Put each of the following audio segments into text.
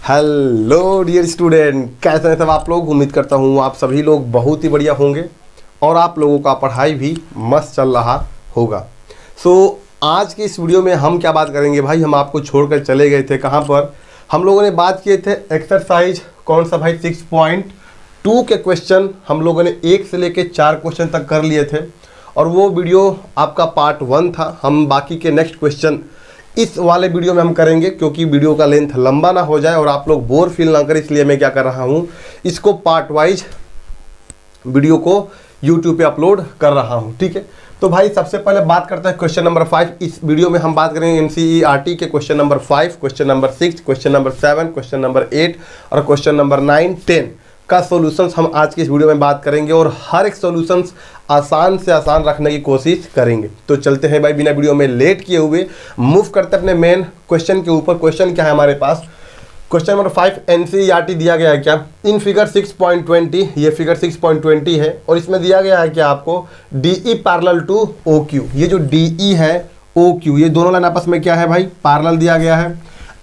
Hello dear student, कैसे हैं सब आप लोग। उम्मीद करता हूँ आप सभी लोग बहुत ही बढ़िया होंगे और आप लोगों का पढ़ाई भी मस्त चल रहा होगा। आज की इस वीडियो में हम क्या बात करेंगे भाई, हम आपको छोड़कर चले गए थे कहाँ पर। हम लोगों ने बात किए थे एक्सरसाइज कौन सा भाई 6.2 के क्वेश्चन हम लोगों ने 1 से लेके 4 क्वेश्चन तक कर लिए थे और वो वीडियो आपका पार्ट 1 था। हम बाकी के नेक्स्ट क्वेश्चन इस वाले वीडियो में हम करेंगे क्योंकि वीडियो का लेंथ लंबा ना हो जाए और आप लोग बोर फील ना करें, इसलिए मैं क्या कर रहा हूँ, इसको पार्ट वाइज वीडियो को यूट्यूब पे अपलोड कर रहा हूँ। ठीक है, तो भाई सबसे पहले बात करते हैं क्वेश्चन नंबर 5। इस वीडियो में हम बात करेंगे एनसीईआरटी के question number 5, question number 6, question number 7, question number 8 और क्वेश्चन नंबर 9, 10 का सॉल्यूशंस हम आज की इस वीडियो में बात करेंगे और हर एक सॉल्यूशंस आसान से आसान रखने की कोशिश करेंगे। तो चलते हैं भाई बिना वीडियो में लेट किए हुए, मूव करते हैं अपने मेन क्वेश्चन के ऊपर। क्वेश्चन क्या है हमारे पास, क्वेश्चन नंबर 5 एनसीईआरटी दिया गया है क्या, इन फिगर 6.20, ये फिगर 6.20 है और इसमें दिया गया है क्या आपको DE पैरेलल टू OQ। ये जो DE है OQ, ये दोनों लाइन आपस में क्या है भाई, पैरेलल दिया गया है।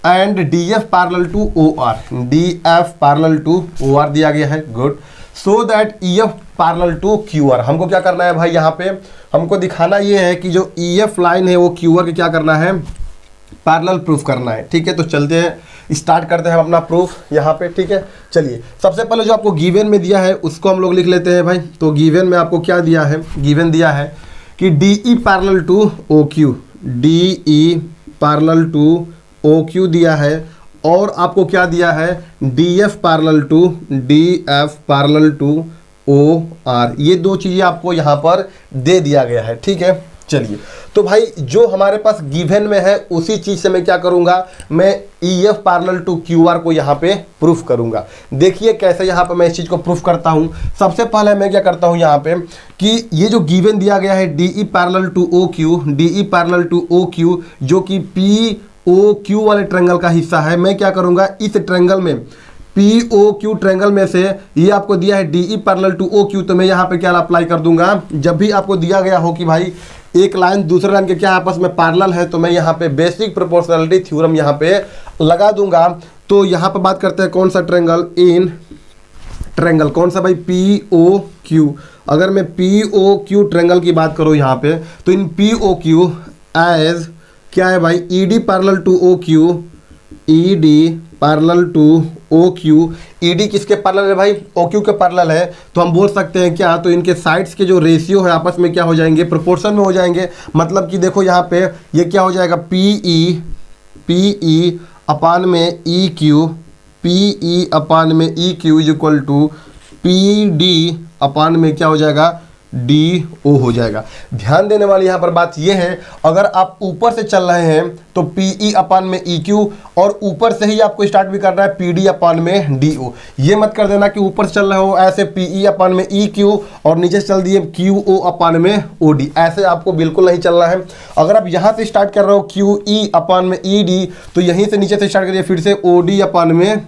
And DF parallel to OR, DF parallel to OR दिया गया है। Good. So that EF parallel to QR, हमको क्या करना है भाई, यहाँ पे हमको दिखाना ये है कि जो EF लाइन है वो QR के क्या करना है, पैरेलल प्रूफ करना है। ठीक है, तो चलते हैं, स्टार्ट करते हैं हम अपना प्रूफ यहाँ पे। ठीक है, चलिए सबसे पहले जो आपको गिवन में दिया है उसको हम लोग लिख लेते हैं भाई। तो गिवन में आपको क्या दिया है, गिवन दिया है कि DE parallel to OQ, DE parallel to OQ दिया है और आपको क्या दिया है, DF पैरेलल टू OR। ये दो चीज़ें आपको यहाँ पर दे दिया गया है। ठीक है, चलिए तो भाई जो हमारे पास गिवन में है उसी चीज़ से मैं क्या करूँगा, मैं EF पैरेलल टू QR को यहाँ पे प्रूफ करूँगा। देखिए कैसे यहाँ पे मैं इस चीज़ को प्रूफ करता हूँ। सबसे पहले मैं क्या करता हूँ यहाँ पे कि ये जो गिवन दिया गया है DE parallel to OQ, DE parallel to OQ जो कि POQ वाले ट्रायंगल का हिस्सा है, मैं क्या करूँगा इस ट्रायंगल में POQ ट्रायंगल में से ये आपको दिया है DE पैरेलल टू OQ, तो मैं यहाँ पे क्या अप्लाई कर दूंगा। जब भी आपको दिया गया हो कि भाई एक लाइन दूसरे लाइन के क्या आपस में पैरेलल है, तो मैं यहाँ पे बेसिक प्रोपोर्शनलिटी थ्योरम यहाँ पे लगा दूंगा। तो यहाँ पे बात करते हैं कौन सा ट्रायंगल, इन ट्रायंगल कौन सा भाई, POQ। अगर मैं POQ ट्रायंगल की बात करूँ यहाँ पे, तो इन POQ एज क्या है भाई, ED parallel to OQ, ED parallel to OQ। ED किसके पैरेलल है भाई, OQ के पैरेलल है, तो हम बोल सकते हैं क्या, तो इनके साइड्स के जो रेशियो है आपस में क्या हो जाएंगे, प्रोपोर्शन में हो जाएंगे। मतलब कि देखो यहाँ पे ये क्या हो जाएगा, PE अपान में EQ, PE अपान में EQ is equal to PD upon में क्या हो जाएगा, DO हो जाएगा। ध्यान देने वाली यहाँ पर बात यह है, अगर आप ऊपर से चल रहे हैं तो PE अपान में EQ और ऊपर से ही आपको स्टार्ट भी करना है PD अपान में DO। ये मत कर देना कि ऊपर से चल रहे हो ऐसे PE अपान में EQ और नीचे से चल दिए QO अपान में OD, ऐसे आपको बिल्कुल नहीं चलना है। अगर आप यहाँ से स्टार्ट कर रहे हो QE अपान में ED, तो यहीं से नीचे से स्टार्ट करिए फिर से OD अपान में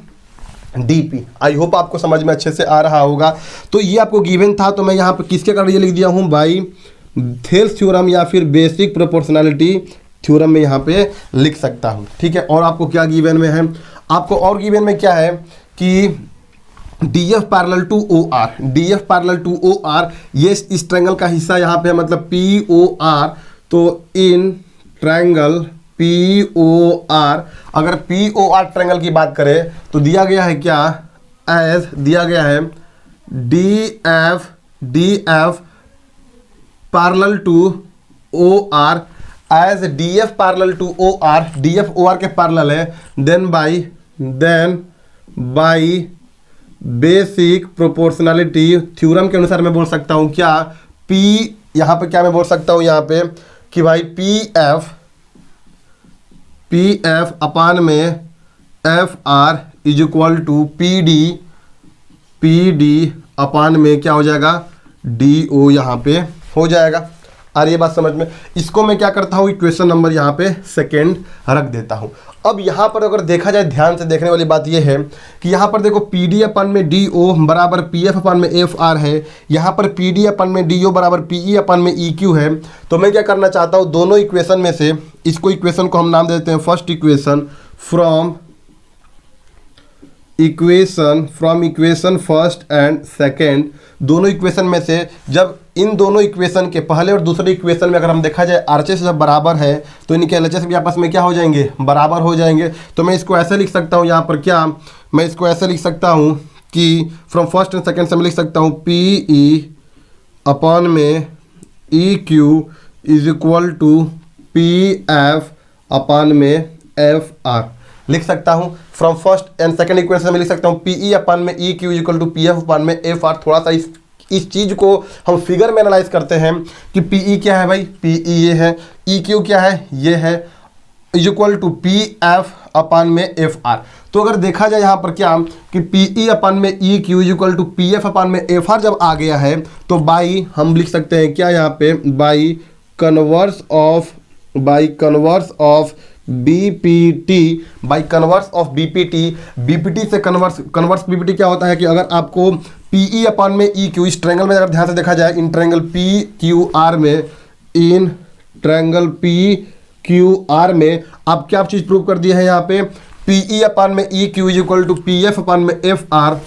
DP। आई होप आपको समझ में अच्छे से आ रहा होगा। तो ये आपको गिवन था, तो मैं यहाँ पे किसके कारण ये लिख दिया हूँ भाई, थेल्स थ्योरम या फिर बेसिक प्रोपोर्शनलिटी थ्योरम में यहाँ पे लिख सकता हूँ। ठीक है, और आपको क्या गिवन में है, आपको और गिवन में क्या है कि DF parallel to OR, DF parallel to OR ये इस ट्रायंगल का हिस्सा यहाँ पे है, मतलब POR। तो इन ट्रायंगल POR, अगर POR ट्रायंगल की बात करें तो दिया गया है क्या, एज दिया गया है DF parallel to OR, as DF parallel to OR, DF OR के पैरेलल है, then by basic proportionality theorem के अनुसार मैं बोल सकता हूँ क्या, P यहाँ पे क्या मैं बोल सकता हूँ यहाँ पे कि भाई PF अपान में FR is equal to PD upon में क्या हो जाएगा, DO यहाँ पे हो जाएगा। और ये बात समझ में, इसको मैं क्या करता हूँ, इक्वेशन नंबर यहाँ पे सेकेंड रख देता हूँ। अब यहाँ पर अगर देखा जाए, ध्यान से देखने वाली बात ये है कि यहाँ पर देखो PD अपान में DO बराबर PF अपान में FR है, यहाँ पर PD अपान में DO बराबर PE अपान में EQ है। तो मैं क्या करना चाहता हूँ, दोनों इक्वेशन में से इसको, इक्वेशन को हम नाम देते हैं first equation from equation from equation first and second, दोनों इक्वेशन में से जब इन दोनों इक्वेशन के पहले और दूसरे इक्वेशन में अगर हम देखा जाए आरएचएस जब बराबर है तो इनके एलएचएस भी आपस में क्या हो जाएंगे, बराबर हो जाएंगे। तो मैं इसको ऐसे लिख सकता हूँ यहाँ पर, क्या मैं इसको ऐसे लिख सकता हूँ कि फ्रॉम फर्स्ट एंड सेकेंड से मैं लिख सकता हूँ पी ई अपॉन में E Q is equal to P F upon में एफ आर लिख सकता हूँ। From first and second equation में लिख सकता हूँ पी ई अपॉन में E Q equal to P F upon में एफ आर। थोड़ा सा इस चीज़ को हम फिगर में एनालाइज करते हैं कि पी ई क्या है भाई, पी ई ये है, ई क्यू क्या है, ये है, is equal to P F upon में एफ आर। तो अगर देखा जाए यहाँ पर क्या कि पी ई अपॉन में E Q is equal to P F upon में एफ आर जब आ गया है तो बाई हम लिख सकते हैं क्या यहाँ पे, by converse of BPT, by converse of BPT. BPT से कन्वर्स बीपीटी क्या होता है कि अगर आपको पीई अपॉन में ई क्यू, इस ट्रायंगल में अगर ध्यान से देखा जाए in triangle P Q R में, in triangle P Q R में आप क्या चीज़ प्रूव कर दी है यहाँ पे, पीई अपॉन में E Q is equal to P F upon में एफ आर।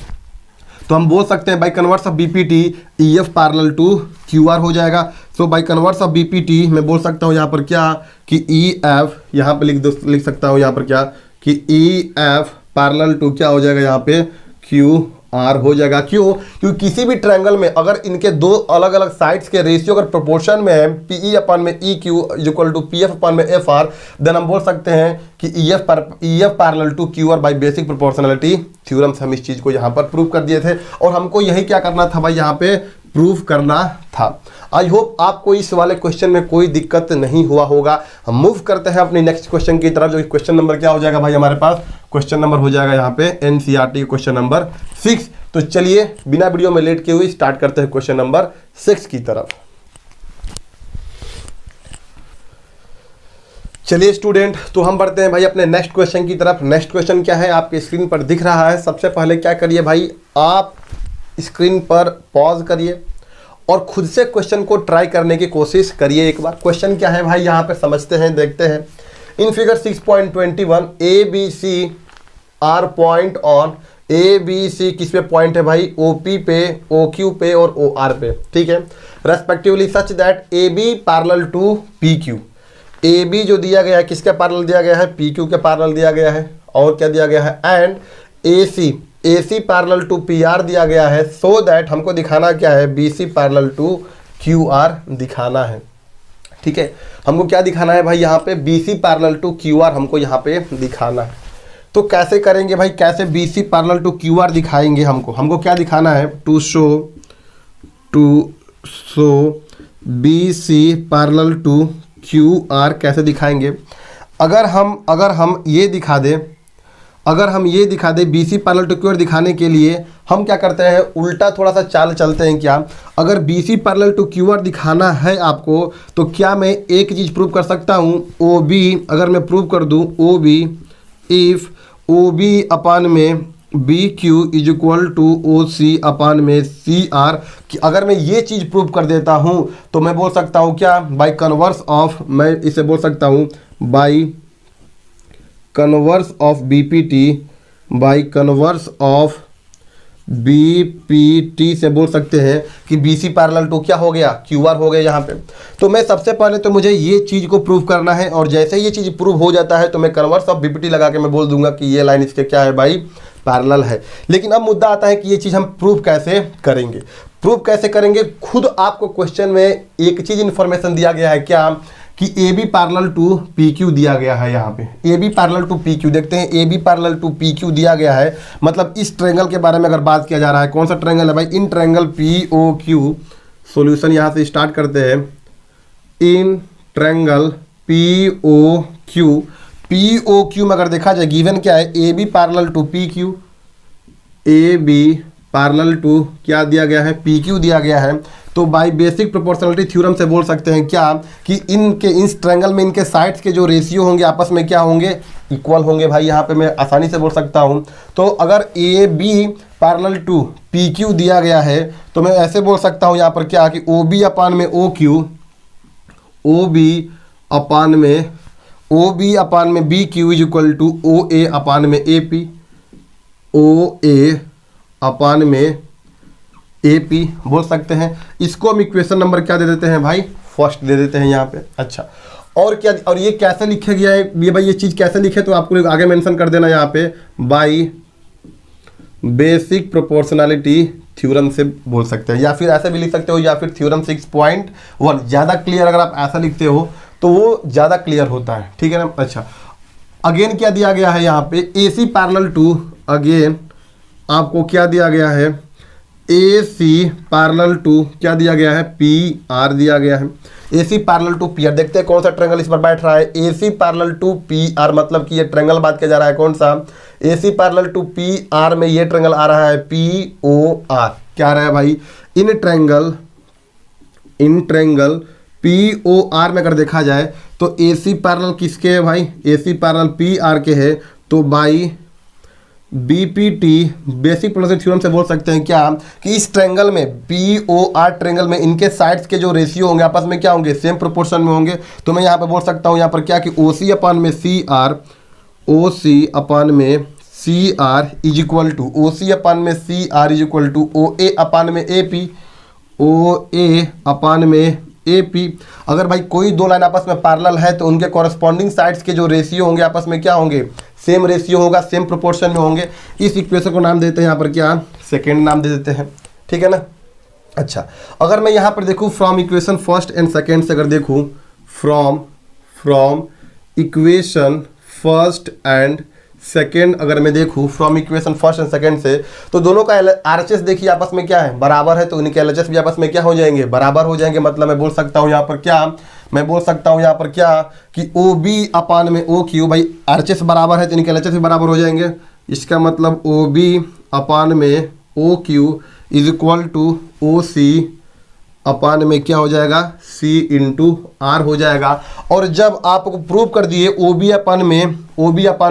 तो हम बोल सकते हैं by converse of BPT E F parallel to Q R हो जाएगा। So by converse of BPT मैं बोल सकता हूँ यहाँ पर क्या कि ई एफ, यहाँ पे लिख सकता हूँ यहाँ पर क्या कि ई एफ पैरेलल टू क्या हो जाएगा यहाँ पे, क्यू आर हो जाएगा। क्यों? क्योंकि किसी भी ट्रायंगल में अगर इनके दो अलग अलग साइड्स के रेशियो अगर प्रोपोर्शन में है, पी ई अपॉन में E Q equal to P F upon में एफ आर, देन हम बोल सकते हैं कि E F parallel to Q R by basic proportionality theorem से हम इस चीज़ को यहाँ पर प्रूव कर दिए थे और हमको यही क्या करना था भाई, यहाँ पे प्रूव करना था। आई होप आपको इस वाले क्वेश्चन में कोई दिक्कत नहीं हुआ होगा। हम मूव करते हैं अपनी नेक्स्ट क्वेश्चन की तरफ, जो क्वेश्चन नंबर क्या हो जाएगा भाई हमारे पास, क्वेश्चन नंबर हो जाएगा यहाँ पे एनसीईआरटी क्वेश्चन नंबर 6। तो चलिए बिना वीडियो में लेट के हुए स्टार्ट करते हैं क्वेश्चन नंबर 6 की तरफ। चलिए स्टूडेंट, तो हम बढ़ते हैं भाई अपने नेक्स्ट क्वेश्चन की तरफ। नेक्स्ट क्वेश्चन क्या है आपके स्क्रीन पर दिख रहा है। सबसे पहले क्या करिए भाई, आप स्क्रीन पर पॉज करिए और खुद से क्वेश्चन को ट्राई करने की कोशिश करिए एक बार। क्वेश्चन क्या है भाई यहाँ पे समझते हैं, देखते हैं। In figure 6.21 A B C are point on, A B C किस पे पॉइंट है भाई, ओ पी पे, ओ क्यू पे और ओ आर पे, ठीक है, respectively such that A B parallel to P Q. A B जो दिया गया है किसके पैरेलल दिया गया है, पी क्यू के पैरेलल दिया गया है, और क्या दिया गया है, and A C parallel to P R दिया गया है। सो दैट हमको दिखाना क्या है, B C parallel to Q R दिखाना है, ठीक है। हमको क्या दिखाना है भाई यहाँ पे, B C parallel to Q R हमको यहाँ पे दिखाना है। तो कैसे करेंगे भाई, कैसे B C parallel to Q R दिखाएंगे हमको क्या दिखाना है, to show B C parallel to Q R कैसे दिखाएंगे। अगर हम ये दिखा दें B C parallel to Q R दिखाने के लिए हम क्या करते हैं, उल्टा थोड़ा सा चाल चलते हैं। क्या, अगर B C parallel to Q R दिखाना है आपको तो क्या मैं एक चीज़ प्रूव कर सकता हूँ, ओ बी, अगर मैं प्रूव कर दूँ O B, if O B upon में B Q is equal to O C upon में सी आर, कि अगर मैं ये चीज़ प्रूव कर देता हूँ तो मैं बोल सकता हूँ क्या, बाई कन्वर्स ऑफ, मैं इसे बोल सकता हूँ by converse of BPT, by converse of BPT से बोल सकते हैं कि बी सी पैरेलल टू क्या हो गया, क्यू आर हो गया यहाँ पे। तो मैं सबसे पहले तो मुझे ये चीज़ को प्रूव करना है और जैसे ये चीज़ प्रूव हो जाता है तो मैं कन्वर्स ऑफ बीपीटी लगा के मैं बोल दूंगा कि ये लाइन इसके क्या है भाई, पैरेलल है। लेकिन अब मुद्दा आता है कि ये चीज़ हम प्रूव कैसे करेंगे। खुद आपको क्वेश्चन में एक चीज़ इन्फॉर्मेशन दिया गया है क्या, कि A B parallel to P Q दिया गया है। यहाँ पे A B parallel to P Q देखते हैं, A B parallel to P Q दिया गया है, मतलब इस ट्रायंगल के बारे में अगर बात किया जा रहा है, कौन सा ट्रायंगल है भाई, in triangle P O Q. Solution यहाँ से स्टार्ट करते हैं, in triangle P O Q में अगर देखा जाए गिवन क्या है, A B parallel to P Q, A B parallel to क्या दिया गया है, पी क्यू दिया गया है। तो बाय बेसिक प्रोपोर्शनलिटी थ्योरम से बोल सकते हैं क्या, कि इस ट्रायंगल में इनके साइड्स के जो रेशियो होंगे आपस में क्या होंगे, इक्वल होंगे भाई। यहाँ पे मैं आसानी से बोल सकता हूँ। तो अगर A B parallel to P Q दिया गया है तो मैं ऐसे बोल सकता हूँ यहाँ पर क्या, कि ओ बी अपान में O Q, O B upon में B Q is equal to O A upon में A P, O A upon में ए पी बोल सकते हैं। इसको हम इक्वेशन नंबर क्या दे देते हैं भाई, फर्स्ट दे देते हैं यहाँ पे। अच्छा, और क्या, और ये कैसे लिखा गया है ये भाई, ये चीज़ कैसे लिखे तो आपको आगे मेंशन कर देना यहाँ पे, बाई बेसिक प्रोपोर्शनैलिटी थ्योरम से बोल सकते हैं, या फिर ऐसे भी लिख सकते हो, या फिर थ्योरम 6.1। ज़्यादा क्लियर अगर आप ऐसा लिखते हो तो वो ज़्यादा क्लियर होता है, ठीक है ना। अच्छा, अगेन क्या दिया गया है यहाँ पे, ए सी पैरेलल टू, अगेन आपको क्या दिया गया है, ए सी पैरेलल टू क्या दिया गया है, पी आर दिया गया है। A C parallel to P R, देखते हैं कौन सा ट्रायंगल इस पर बैठ रहा है। A C parallel to P R मतलब कि ये ट्रायंगल बात किया जा रहा है कौन सा, A C parallel to P R में ये ट्रायंगल आ रहा है पी ओ आर। क्या आ रहा है भाई, in triangle P O R में अगर देखा जाए तो ए सी पैरेलल किसके है भाई, ए सी पैरेलल पी आर के है, तो by BPT basic proportional theorem से बोल सकते हैं क्या, कि इस ट्रायंगल में पी ओ आर ट्रायंगल में इनके साइड्स के जो रेशियो होंगे आपस में क्या होंगे, सेम प्रोपोर्शन में होंगे। तो मैं यहाँ पे बोल सकता हूँ यहाँ पर क्या, कि ओ सी अपान में C are, O C upon में C R is equal to, O C upon में C R is equal to O A upon में A P, O A upon में ए पी। अगर भाई कोई दो लाइन आपस में पैरेलल है तो उनके कॉरस्पॉन्डिंग साइड्स के जो रेशियो होंगे आपस में क्या होंगे, सेम रेशियो होगा, सेम प्रोपोर्शन में होंगे। इस इक्वेशन को नाम देते हैं यहाँ पर क्या, सेकेंड नाम दे देते हैं, ठीक है ना। अच्छा, अगर मैं यहाँ पर देखूँ from equation first and second से अगर देखूँ, from equation first and second अगर मैं देखूँ, from equation first and second से, तो दोनों का आरएचएस देखिए आपस में क्या है, बराबर है, तो उनके एलएचएस भी आपस में क्या हो जाएंगे, बराबर हो जाएंगे। मतलब मैं बोल सकता हूँ यहाँ पर क्या, मैं बोल सकता हूँ यहाँ पर क्या, कि ओ बी अपान में ओ क्यू, भाई आरएचएस बराबर है तो इनके एलएचएस भी बराबर हो जाएंगे। इसका मतलब ओ बी अपान में O Q is equal to O C upon में क्या हो जाएगा, सी इंटू आर हो जाएगा। और जब आपको प्रूव कर दिए ओ बी अपान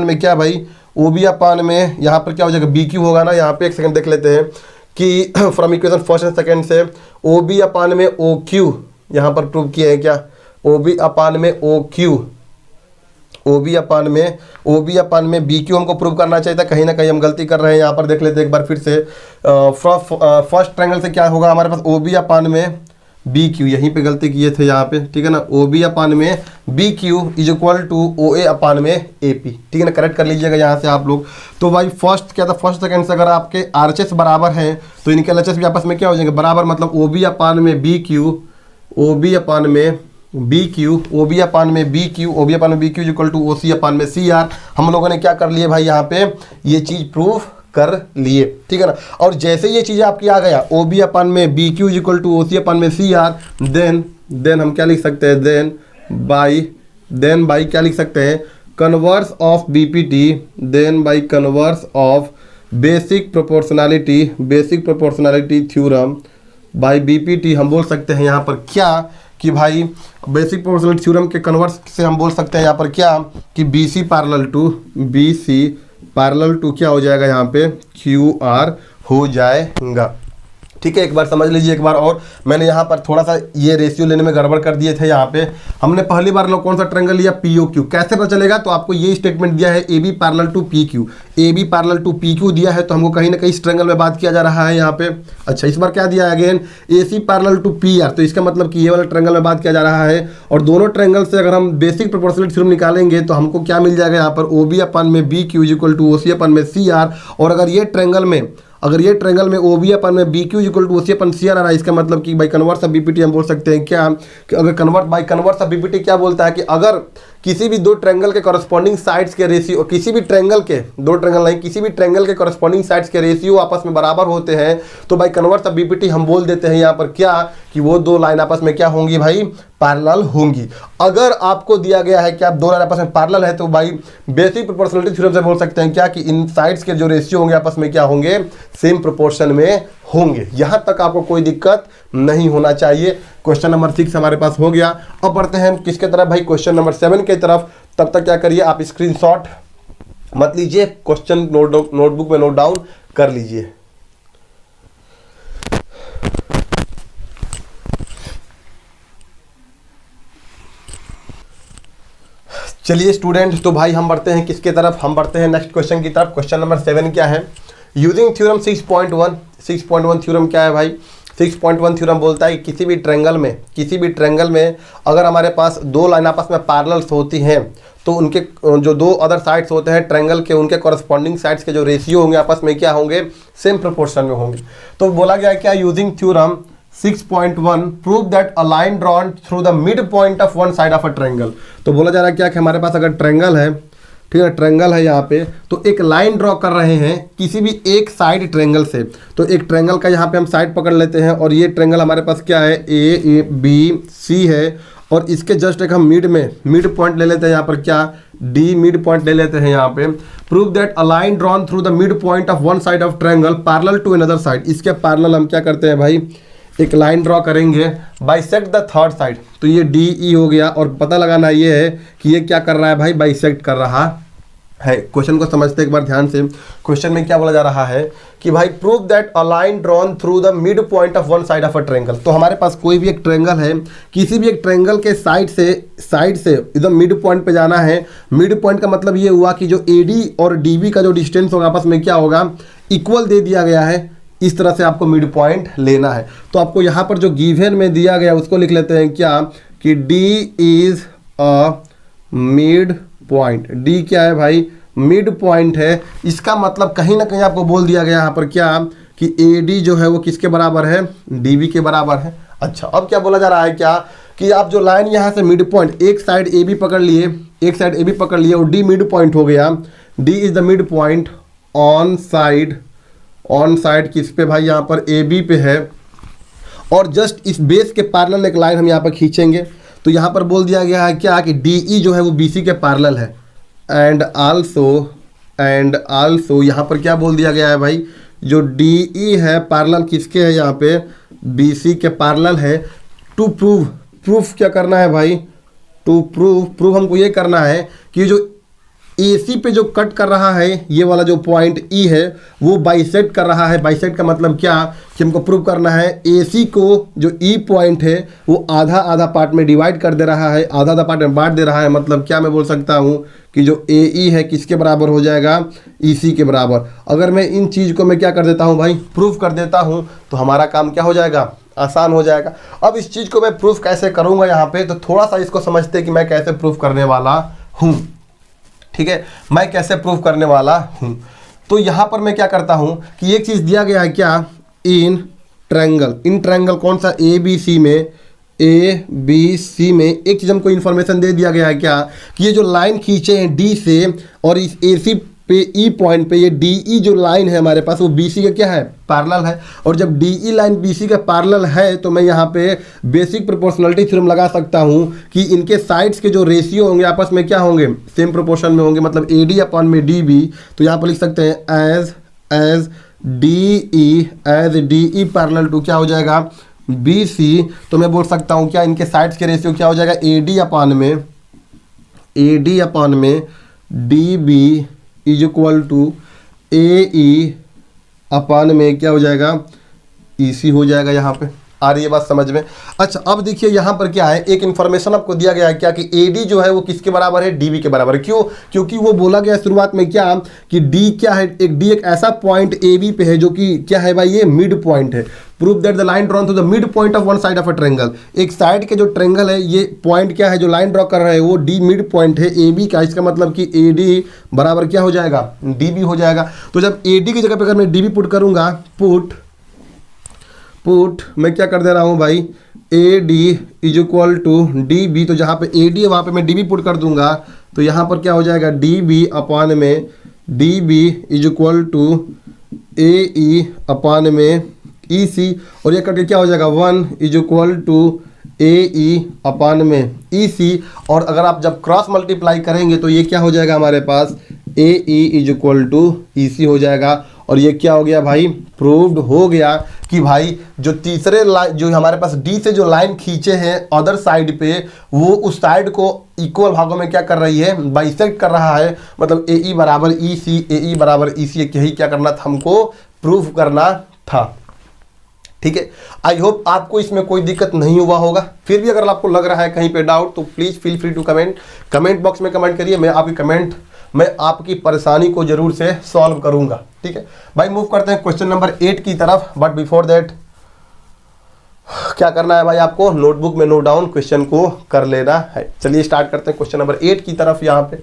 में क्या भाई, ओ बी अपान में यहाँ पर क्या हो जाएगा, बी क्यू होगा ना। यहाँ पे एक सेकंड देख लेते हैं कि from equation first and second से ओ बी अपान में ओ क्यू यहाँ पर प्रूव किए हैं क्या, ओ बी अपान में O Q, O B upon में बी क्यू हमको प्रूव करना चाहिए था, कहीं ना कहीं हम गलती कर रहे हैं। यहाँ पर देख लेते हैं एक बार फिर से, फर्स्ट ट्रायंगल से क्या होगा हमारे पास, ओ बी अपान में बी क्यू, यहीं पे गलती किए थे यहाँ पे, ठीक है ना। ओ बी अपान में B Q is equal to O A upon में ए पी, ठीक है ना, करेक्ट कर लीजिएगा यहाँ से आप लोग। तो भाई फर्स्ट क्या था, फर्स्ट सेकंड से अगर आपके आरएचएस बराबर हैं तो इनके एलएचएस भी आपस में क्या हो जाएंगे, बराबर। मतलब ओ बी अपान में B Q, O B upon में B Q, O B upon में B Q, O B upon में B Q equal to O C upon में सी आर। हम लोगों ने क्या कर लिए भाई, यहाँ पे ये चीज़ प्रूव कर लिए, ठीक है ना। और जैसे ये चीज़ आपकी आ गया, ओ बी अपान में B Q equal to O C upon में सी आर, देन हम क्या लिख सकते हैं, देन बाई क्या लिख सकते हैं, converse of B P T, then by converse of basic proportionality theorem by B P T. हम बोल सकते हैं यहाँ पर क्या, कि भाई बेसिक प्रोपोर्शनल थ्योरम के कन्वर्स से हम बोल सकते हैं यहाँ पर क्या, कि बी सी पैरेलल टू क्या हो जाएगा, यहाँ पे क्यू आर हो जाएगा, ठीक है। एक बार समझ लीजिए एक बार और, मैंने यहाँ पर थोड़ा सा ये रेशियो लेने में गड़बड़ कर दिए थे। यहाँ पे हमने पहली बार लोग कौन सा ट्रायंगल लिया, पी ओ क्यू। कैसे पता चलेगा, तो आपको ये स्टेटमेंट दिया है A B parallel to P Q, A B parallel to P Q दिया है, तो हमको कहीं ना कहीं इस ट्रायंगल में बात किया जा रहा है यहाँ पे। अच्छा, इस बार क्या दिया है, again A C parallel to P R, तो इसका मतलब कि ये वाला ट्रायंगल में बात किया जा रहा है। और दोनों ट्रायंगल से अगर हम बेसिक प्रोपोर्शनल थ्योरम निकालेंगे तो हमको क्या मिल जाएगा यहाँ पर, ओ बी अपान में B Q is equal to O C upon में सी आर। और अगर ये ट्रायंगल में ओ बी अपन में B Q equal to O C upon C R आ रहा है, इसका मतलब कि बाई कन्वर्स ऑफ बीपीटी हम बोल सकते हैं क्या, कि अगर कन्वर्स ऑफ बीपीटी क्या बोलता है, कि अगर किसी भी दो ट्रायंगल के कॉरस्पॉन्डिंग साइड्स के रेशियो, किसी भी ट्रायंगल के कॉरस्पॉन्डिंग साइड्स के रेशियो आपस में बराबर होते हैं, तो बाई कन्वर्स ऑफ बीपीटी हम बोल देते हैं यहाँ पर क्या, कि वो दो लाइन आपस में क्या होंगी भाई, पैरेलल होंगी। अगर आपको दिया गया है कि आप दो लाइन आपस में पैरेलल है, तो भाई बेसिक प्रोपोर्शनैलिटी थ्योरम से बोल सकते हैं क्या, कि इन साइड्स के जो रेशियो होंगे आपस में क्या होंगे, सेम प्रोपोर्शन में होंगे। यहाँ तक आपको कोई दिक्कत नहीं होना चाहिए। क्वेश्चन नंबर 6 हमारे पास हो गया। अब बढ़ते हैं किसके तरफ भाई, क्वेश्चन नंबर 7 की तरफ। तब तक क्या करिए, आप स्क्रीनशॉट मत लीजिए, क्वेश्चन नोटबुक में नोट डाउन कर लीजिए। चलिए स्टूडेंट, तो भाई हम बढ़ते हैं किसके तरफ, हम बढ़ते हैं नेक्स्ट क्वेश्चन की तरफ। क्वेश्चन नंबर 7 क्या है, यूजिंग थ्योरम 6.1 थ्योरम क्या है भाई? 6.1 थ्योरम बोलता है कि किसी भी ट्रायंगल में अगर हमारे पास दो लाइन आपस में पैरेलल्स होती हैं तो उनके जो दो अदर साइड्स होते हैं ट्रायंगल के, उनके कॉरस्पॉन्डिंग साइड्स के जो रेशियो होंगे आपस में क्या होंगे? सेम प्रोपोर्शन में होंगे। तो बोला गया है क्या? Using theorem 6.1 prove that a line drawn through the mid point of one side of a triangle. तो बोला जा रहा है क्या कि हमारे पास अगर ट्रायंगल है, ठीक है, ट्रायंगल है यहाँ पे, तो एक लाइन ड्रॉ कर रहे हैं किसी भी एक साइड ट्रायंगल से। तो एक ट्रायंगल का यहाँ पे हम साइड पकड़ लेते हैं और ये ट्रायंगल हमारे पास क्या है? ए बी सी है और इसके जस्ट एक हम मिड पॉइंट ले लेते हैं यहाँ पर, क्या? डी मिड पॉइंट ले लेते हैं यहाँ पे। Prove that a line drawn through the mid point of one side of triangle parallel to another side. इसके पैरेलल हम क्या करते हैं भाई? एक लाइन ड्रॉ करेंगे, बाइसेक्ट द थर्ड साइड। तो ये डी ई हो गया और पता लगाना ये है कि ये क्या कर रहा है भाई? बाइसेक्ट कर रहा है। क्वेश्चन को समझते एक बार ध्यान से। क्वेश्चन में क्या बोला जा रहा है कि भाई prove that a line drawn through the mid point of one side of a triangle. तो हमारे पास कोई भी एक ट्रायंगल है, किसी भी एक ट्रायंगल के साइड से एकदम मिड पॉइंट पे जाना है। मिड पॉइंट का मतलब ये हुआ कि जो एडी और डीबी का जो डिस्टेंस होगा आपस में क्या होगा? इक्वल दे दिया गया है। इस तरह से आपको मिड पॉइंट लेना है। तो आपको यहाँ पर जो गिवन में दिया गया उसको लिख लेते हैं क्या? कि D is a mid point. D क्या है भाई? मिड पॉइंट है। इसका मतलब कहीं ना कहीं आपको बोल दिया गया यहाँ पर क्या? कि ए डी जो है वो किसके बराबर है? डी बी के बराबर है। अच्छा, अब क्या बोला जा रहा है क्या? कि आप जो लाइन यहाँ से मिड पॉइंट, एक साइड ए बी पकड़ लिए, और डी मिड पॉइंट हो गया। D is the mid point on side किस पे भाई? यहाँ पर ए बी पे है। और जस्ट इस बेस के पैरेलल एक लाइन हम यहाँ पर खींचेंगे। तो यहाँ पर बोल दिया गया है क्या? कि डी ई जो है वो बी सी के पैरेलल है। एंड आल्सो यहाँ पर क्या बोल दिया गया है भाई? जो डी ई है पैरेलल किसके है? यहाँ पे बी सी के पैरेलल है। टू प्रूफ क्या करना है भाई? टू प्रूफ हमको ये करना है कि जो AC पे जो कट कर रहा है, ये वाला जो पॉइंट E है वो बाइसेक्ट कर रहा है। बाइसेक्ट का मतलब क्या? कि हमको प्रूव करना है AC को जो E पॉइंट है वो आधा पार्ट में डिवाइड कर दे रहा है, आधा पार्ट में बांट दे रहा है। मतलब क्या मैं बोल सकता हूँ कि जो AE है किसके बराबर हो जाएगा? EC के बराबर। अगर मैं इन चीज़ को मैं क्या कर देता हूँ भाई? प्रूफ कर देता हूँ, तो हमारा काम क्या हो जाएगा? आसान हो जाएगा। अब इस चीज़ को मैं प्रूफ कैसे करूँगा यहाँ पे, तो थोड़ा सा इसको समझते कि मैं कैसे प्रूफ करने वाला हूँ। ठीक है, मैं कैसे प्रूफ करने वाला हूं। तो यहां पर मैं क्या करता हूं कि एक चीज दिया गया है क्या? इन ट्रायंगल कौन सा? ए बी सी में एक चीज हमको इंफॉर्मेशन दे दिया गया है क्या? कि ये जो लाइन खींचे हैं डी से और इस ए सी पे ई पॉइंट पे, ये डी ई जो लाइन है हमारे पास वो बी सी का क्या है? पैरेलल है। और जब D E line B C का पैरेलल है तो मैं यहाँ पे बेसिक प्रोपोर्शनलिटी थ्योरम लगा सकता हूँ कि इनके साइड्स के जो रेशियो होंगे आपस में क्या होंगे? सेम प्रोपोर्शन में होंगे। मतलब ए डी अपॉन में डी बी। तो यहाँ पर लिख सकते हैं as D E parallel to क्या हो जाएगा? B C. तो मैं बोल सकता हूँ क्या? इनके साइड्स के रेशियो क्या हो जाएगा? ए डी अपॉन में D B is equal to A E upon में क्या हो जाएगा? ई सी हो जाएगा। यहाँ पे आ रही है बात समझ में? अच्छा, अब देखिए यहाँ पर क्या है, एक इन्फॉर्मेशन आपको दिया गया है क्या? कि ए डी जो है वो किसके बराबर है? डी बी के बराबर है। क्यों? क्योंकि वो बोला गया शुरुआत में क्या कि डी क्या है? एक ऐसा पॉइंट ए बी पे है जो कि क्या है भाई? ये मिड पॉइंट है। Prove that the line drawn through the mid point of one side of a triangle. एक साइड के जो ट्रायंगल है, ये पॉइंट क्या है जो लाइन ड्रॉ कर रहा है वो डी मिड पॉइंट है ए बी का। इसका मतलब कि ए डी बराबर क्या हो जाएगा? डी बी हो जाएगा। तो जब ए डी की जगह पे अगर मैं डी बी पुट करूंगा, पुट मैं क्या कर दे रहा हूँ भाई? A D is equal to D B. तो जहाँ पे ए डी है वहाँ पे मैं डी बी पुट कर दूंगा। तो यहाँ पर क्या हो जाएगा? डी बी अपॉन में D B is equal to A E upon में ई सी। और ये करके क्या हो जाएगा? 1 is equal to A E upon में ई सी। और अगर आप जब क्रॉस मल्टीप्लाई करेंगे तो ये क्या हो जाएगा हमारे पास? ए ई इज इक्वल टू ई सी हो जाएगा। और ये क्या हो गया भाई? प्रूव्ड हो गया कि भाई जो तीसरे लाइन जो हमारे पास डी से जो लाइन खींचे हैं अदर साइड पे, वो उस साइड को इक्वल भागों में क्या कर रही है? बाइसेक्ट कर रहा है। मतलब ए ई बराबर ई सी, ए ई बराबर ई सी। यही क्या करना था? हमको प्रूफ करना था। ठीक है, आई होप आपको इसमें कोई दिक्कत नहीं हुआ होगा। फिर भी अगर आपको लग रहा है कहीं पे डाउट तो please feel free to comment box में कमेंट करिए। मैं आपकी कमेंट मैं आपकी परेशानी को जरूर से सॉल्व करूंगा। ठीक है भाई, मूव करते हैं क्वेश्चन नंबर 8 की तरफ। बट बिफोर दैट क्या करना है भाई, आपको नोटबुक में नोट डाउन क्वेश्चन को कर लेना है। चलिए स्टार्ट करते हैं क्वेश्चन नंबर 8 की तरफ यहाँ पे।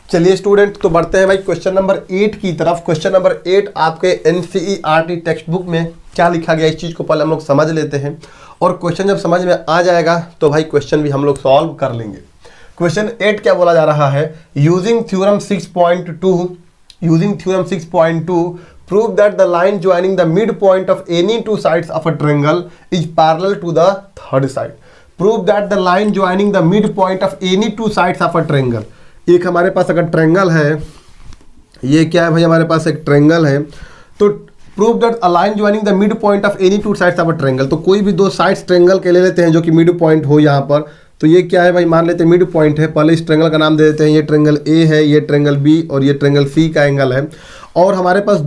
चलिए स्टूडेंट, तो बढ़ते हैं भाई क्वेश्चन नंबर 8 की तरफ। क्वेश्चन नंबर 8 आपके NCERT टेक्स्ट बुक में क्या लिखा गया, इस चीज़ को पहले हम लोग समझ लेते हैं, और क्वेश्चन जब समझ में आ जाएगा तो भाई क्वेश्चन भी हम लोग सॉल्व कर लेंगे। क्वेश्चन 8 क्या बोला जा रहा है, using theorem 6.2 prove that the line joining the midpoint of any two sides of a triangle is parallel to the third side. Prove that the line joining the midpoint of any two sides of a triangle. एक हमारे पास अगर triangle है, ये क्या है भाई, हमारे पास एक ट्रायंगल है, तो prove that a line joining the mid point of any two sides of a triangle. तो कोई भी दो साइड्स ट्रायंगल के ले लेते हैं जो कि मिड पॉइंट हो यहाँ पर। तो ये क्या है भाई, मान लेते हैं मिड पॉइंट है। पहले इस ट्रायंगल का नाम दे देते हैं, ये ट्रायंगल ए है, ये ट्रायंगल बी और ये ट्रायंगल सी का एंगल है। और हमारे पास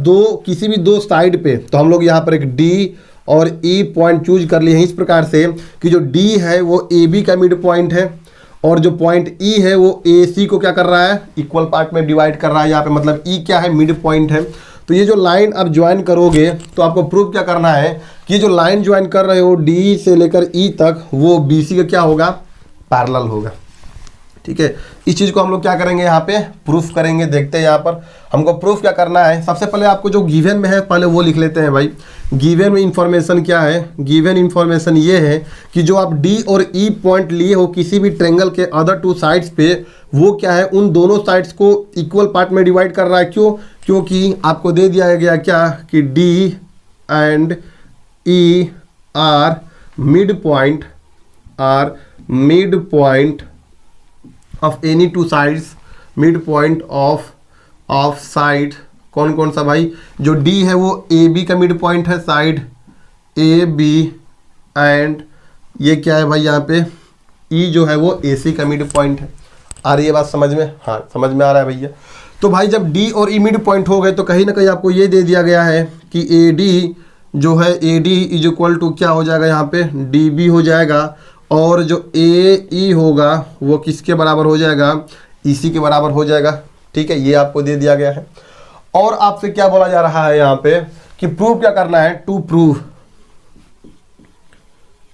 किसी भी दो साइड पे, तो हम लोग यहाँ पर एक डी और ई पॉइंट चूज कर लिए हैं इस प्रकार से कि जो डी है वो ए बी का मिड पॉइंट है, और जो पॉइंट ई है वो ए सी को क्या कर रहा है, इक्वल पार्ट में डिवाइड कर रहा है यहाँ पे, मतलब ई क्या है, मिड पॉइंट है। तो ये जो लाइन आप ज्वाइन करोगे तो आपको प्रूव क्या करना है कि जो लाइन ज्वाइन कर रहे हो डी से लेकर ई तक, वो बी सी का क्या होगा, पैरेलल होगा। ठीक है, इस चीज़ को हम लोग क्या करेंगे, यहाँ पे प्रूफ करेंगे। देखते हैं यहाँ पर हमको प्रूफ क्या करना है। सबसे पहले आपको जो गिवन में है पहले वो लिख लेते हैं भाई। गिवन में इंफॉर्मेशन क्या है, गिवन इंफॉर्मेशन ये है कि जो आप डी और ई पॉइंट लिए हो किसी भी ट्रायंगल के अदर टू साइड्स पे, वो क्या है, उन दोनों साइड्स को इक्वल पार्ट में डिवाइड कर रहा है। क्यों? क्योंकि आपको दे दिया गया क्या कि D and E R mid point of any two sides, mid point of side कौन कौन सा भाई, जो डी है वो ए बी का मिड पॉइंट है, साइड ए बी, एंड ये क्या है भाई यहाँ पे ई जो है वो ए सी का मिड पॉइंट है। आ रही है बात समझ में? हाँ समझ में आ रहा है भैया। तो भाई जब डी और ई मिड पॉइंट हो गए तो कहीं ना कहीं आपको ये दे दिया गया है कि ए डी जो है, A D is equal to क्या हो जाएगा यहाँ पे, डी बी हो जाएगा, और जो ए ई होगा वो किसके बराबर हो जाएगा, ई सी के बराबर हो जाएगा। ठीक है, ये आपको दे दिया गया है। और आपसे क्या बोला जा रहा है यहाँ पे कि प्रूव क्या करना है, टू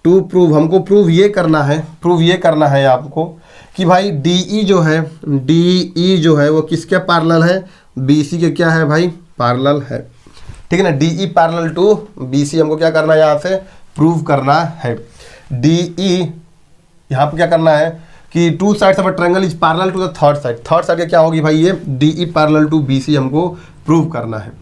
प्रूव हमको प्रूव ये करना है आपको कि भाई डी ई जो है वो किसके पैरेलल है, बी सी के क्या है भाई, पैरेलल है। ठीक है ना, D E parallel to B C हमको क्या करना है यहाँ से प्रूव करना है। डी ई यहाँ पे क्या करना है कि two sides of a triangle is parallel to the third side का क्या होगी भाई, ये D E parallel to B C हमको प्रूव करना है।